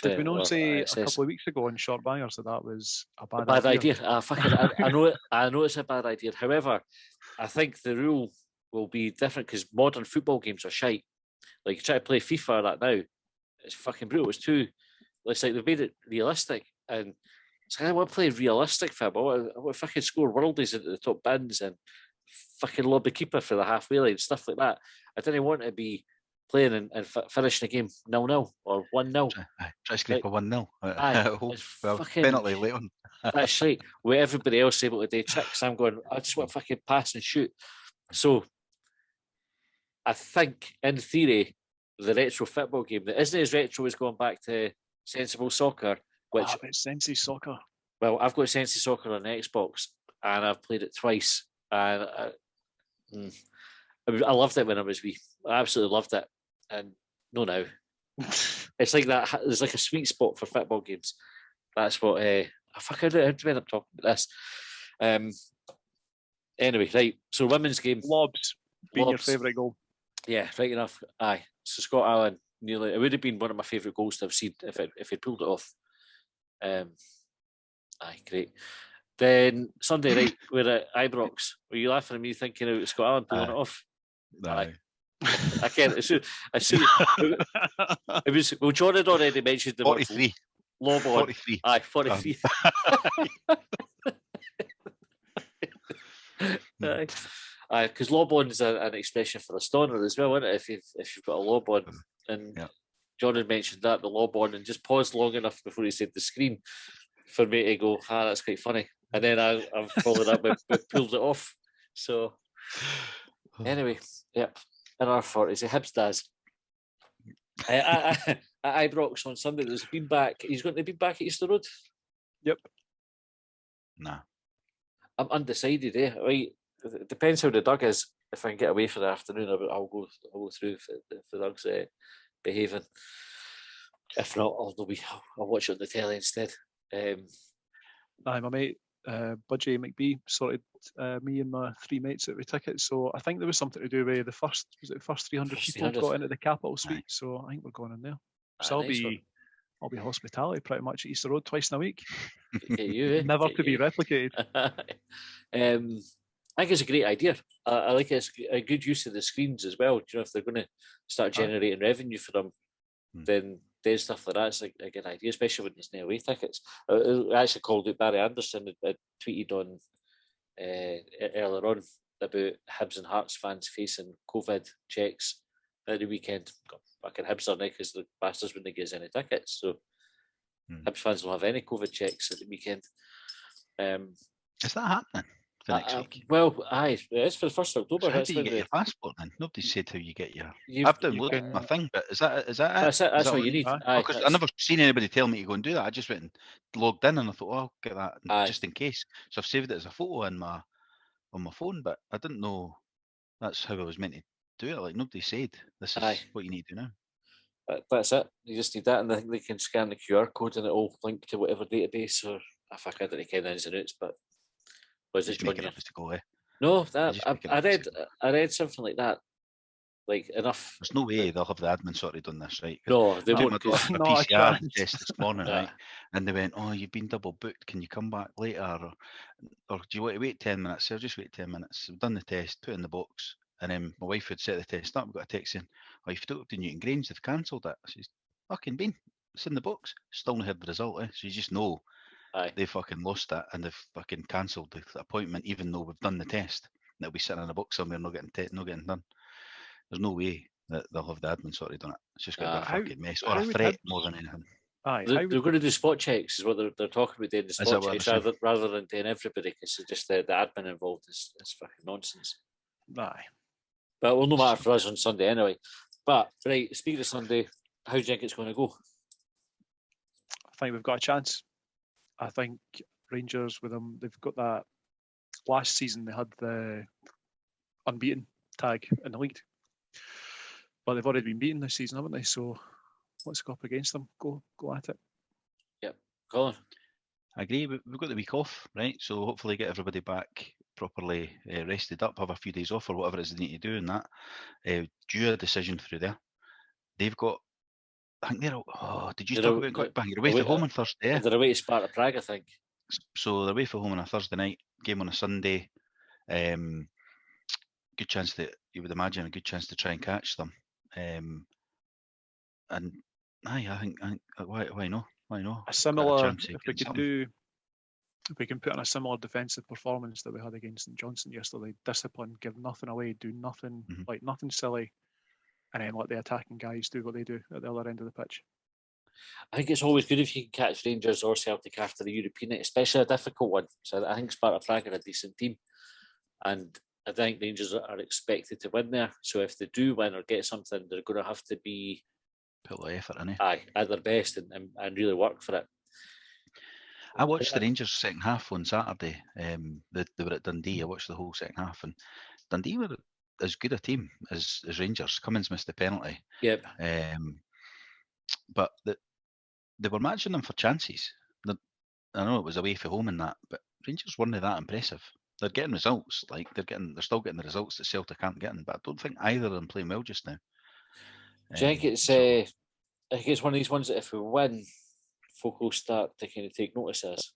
Did we not say a couple of weeks ago on Short Bangers that was a bad idea? I know it's a bad idea. However, I think the rule will be different because modern football games are shite. Like you try to play FIFA that now, it's fucking brutal. It's like they've made it realistic, and it's like, I want to play realistic football. I want to fucking score worldies into the top bins and fucking lob the keeper for the halfway line, stuff like that. I didn't want to be playing and finishing the game 0-0 or 1-0. Try to scrape a 1-0. Fucking penalty late on. That's right. With everybody else able to do tricks, I'm going, I just want to fucking pass and shoot. So I think, in theory, the retro football game that isn't as retro as going back to Sensible Soccer, which it's Sensi Soccer. Well, I've got Sensi Soccer on the Xbox, and I've played it twice, and I loved it when I was wee. I absolutely loved it, and no, now it's like that. There's like a sweet spot for football games. That's what I end up talking about this. Anyway, right. So women's game, Lobs being your favourite goal. Yeah, right enough. Aye. So Scott Allan, nearly. It would have been one of my favourite goals to have seen if he'd pulled it off. Aye, great. Then Sunday night, we're at Ibrox. Were you laughing at me thinking it was Scott Allan pulling it off? Aye. I can't. It was. Well, John had already mentioned the 43. Lob on. 43. Aye, 43. Aye, because lob on is an expression for a stoner as well, isn't it? If you've got a lob on, and John had mentioned that the lob on, and just paused long enough before he said the screen for me to go, that's quite funny. And then I've followed up with pulled it off. So anyway, yep, in our 40s, the Hibs does. At Ibrox on Sunday, there's been back. He's going to be back at Easter Road. Yep. Nah. I'm undecided. Right. It depends how the dug is. If I can get away for the afternoon, I'll go through if the dug's behaving. If not, I'll watch it on the telly instead. Aye, my mate, Budgie McBee, sorted me and my 3 mates out with tickets. So I think there was something to do with the first 300 First people 300. got into the Capital Aye. Suite. So I think we're going in there. Aye, So nice one. I'll be hospitality pretty much at Easter Road twice in a week. Get you, eh? Never Get to be you. replicated. I think it's a great idea. I like it's a good use of the screens as well. Do you know, if they're going to start generating revenue for them, then doing stuff like that's a good idea, especially when there's no away tickets. I actually called out Barry Anderson. I tweeted on earlier on about Hibs and Hearts fans facing COVID checks at the weekend. God, fucking Hibs are now because the bastards wouldn't give us any tickets. So Hibs fans don't have any COVID checks at the weekend. Is that happening for next week? Well, aye, it's for the 1st of October. So how That's do you when get your passport then? Nobody said how you get your. You've- I've you downloaded can- my thing, but is that it? That's it. That's what you need. Aye. Aye, Because I that's- never seen anybody tell me to go and do that. I just went and logged in and I thought, oh, I'll get that Aye. just in case. So I've saved it as a photo on my phone, but I didn't know that's how I was meant to do it. Like nobody said this is Aye. what you need to do now. That's it. You just need that, and I think they can scan the QR code and it'll link to whatever database or fuck, I don't care the ins and outs, but was it Just make John? it up as to go. Eh? No, just that make it I up as read. it I read something like that. Like enough. There's no way they'll have the admin sorted on this, right? 'Cause No, they I took won't. my 'Cause- daughter for a No, I PCR can't. test this morning, Yeah. right? And they went, "Oh, you've been double booked. Can you come back later, or do you want to wait 10 minutes?" So I'll just wait 10 minutes. I've done the test, put it in the box, and then my wife had set the test up. We got a text saying, "Oh, you've took it to Newton Grange. They've cancelled it." She's fucking been. It's in the box. Still not had the result. So you just know Aye. they fucking lost it and they've fucking cancelled the appointment, even though we've done the test. And it'll be sitting in a box somewhere, not getting done. There's no way that they'll have the admin sorted on it. It's just got to be a How- fucking mess or how a would threat Hibs- more than anything. Aye, They're, how would they're going to do spot checks, is what they're talking about doing the that spot what checks they're saying? rather than doing everybody, because it's just the admin involved is fucking nonsense. Aye. But it will no matter for us on Sunday anyway. But right, speaking of Sunday, how do you think it's going to go? I think we've got a chance. I think Rangers with them, they've got that. Last season they had the unbeaten tag in the league, but they've already been beaten this season, haven't they? So let's go up against them. Go at it. Colin? I agree. We've got the week off, right? So hopefully get everybody back properly rested up, have a few days off or whatever it is they need to do in that. Due a decision through there. They've got, I think they're, did you They're talk a- about it quick bang? You're away away- for home on Thursday, yeah? They're away to Sparta Prague, I think. So they're away for home on a Thursday night, game on a Sunday. Good chance that you would imagine a good chance to try and catch them. And I think why not? Why not? A similar, chance of if we getting could if we can put in a similar defensive performance that we had against St Johnstone yesterday, discipline, give nothing away, do nothing, Mhm. like nothing silly, and then let the attacking guys do what they do at the other end of the pitch. I think it's always good if you can catch Rangers or Celtic after the European night, especially a difficult one. So I think Sparta Prague are a decent team. And I think Rangers are expected to win there. So if they do win or get something, they're going to have to be Put a lot of effort in it. at their best and really work for it. I watched the Rangers second half on Saturday. They were at Dundee. I watched the whole second half, and Dundee were as good a team as Rangers. Cummins missed the penalty, Yep. but they were matching them for chances. I know it was away from home and that, but Rangers weren't that impressive. They're getting results, like they're still getting the results that Celtic aren't getting. But I don't think either of them playing well just now. Do you think it's so- I think it's one of these ones that if we win, folk will start to kind of take notice of us.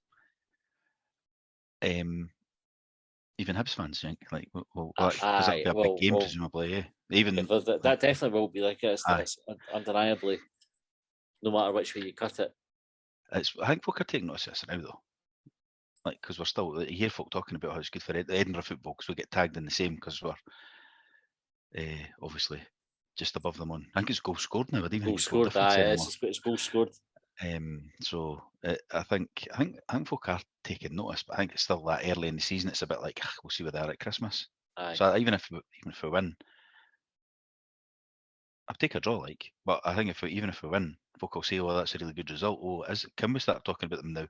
even Hibs fans think like, well, Aye, because it'll be a well, big game well, presumably. Yeah, even Yeah, that definitely will be like it. Aye. It's undeniably, no matter which way you cut it. I think folk are taking notice of this now though. Like, because we're still, you hear folk talking about how it's good for Edinburgh football because we get tagged in the same because we're obviously just above them on. I think it's goals scored now. I don't even Goal think it's goal scored, difference aye, anymore. it's goal scored. So I think folk are taking notice, but I think it's still that early in the season. It's a bit like we'll see where they are at Christmas. Aye. So even if we win, I'll take a draw. Like, but I think even if we win, folk will say, "Well, that's a really good result." Oh, can we start talking about them now?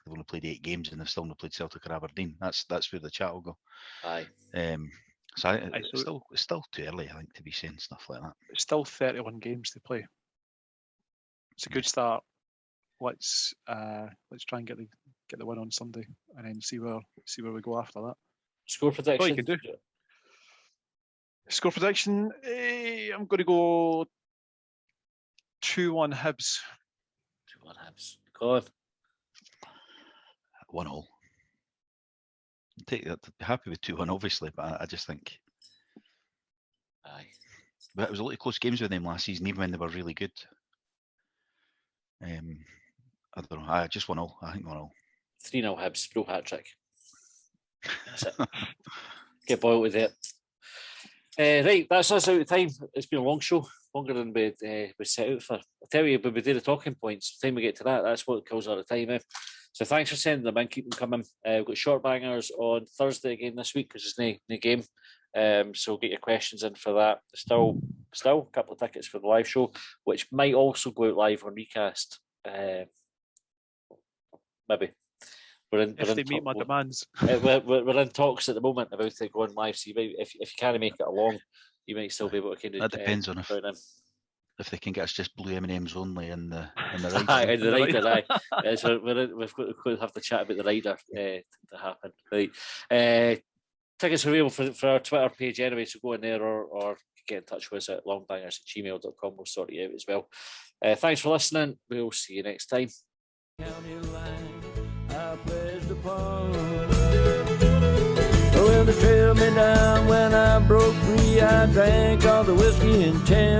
They've only played 8 games and they've still not played Celtic or Aberdeen. That's where the chat will go. Aye. So it's still too early, I think, to be saying stuff like that. It's still 31 games to play. It's a good start. let's try and get the win on Sunday, and then see where we go after that. Score prediction. you can do. Score prediction. I'm going to go 2-1 Hibs. 2-1 Hibs. Go on. 1-1. Take that. Happy with 2-1, obviously, but I just think. Aye. But it was a lot of close games with them last season, even when they were really good. I don't know. I just 1-0. I think 1-0. 3-0 Hibs. Bro hat trick. That's it. Get Boyle with it. Right, that's us out of time. It's been a long show, longer than we set out for. I tell you, when we do the talking points, the time we get to that, that's what kills all the time. So thanks for sending them in, keep them coming. We've got short bangers on Thursday again this week because there's no game. So get your questions in for that. Still a couple of tickets for the live show, which might also go out live on Recast. Maybe. If they meet my demands. We're in talks at the moment about it going live. So if you can't make it along, you might still be able to kind of. That depends on if they can get us just blue M&Ms only in the rider. Aye, in the rider, aye. So we've got to have the chat about the rider to happen. Right. Tickets are available for our Twitter page anyway, so go in there or get in touch with us at longbangers@gmail.com. We'll sort you out as well. Thanks for listening. We'll see you next time. County line, I pledged upon. Well, they trailed me down when I broke free. I drank all the whiskey in town.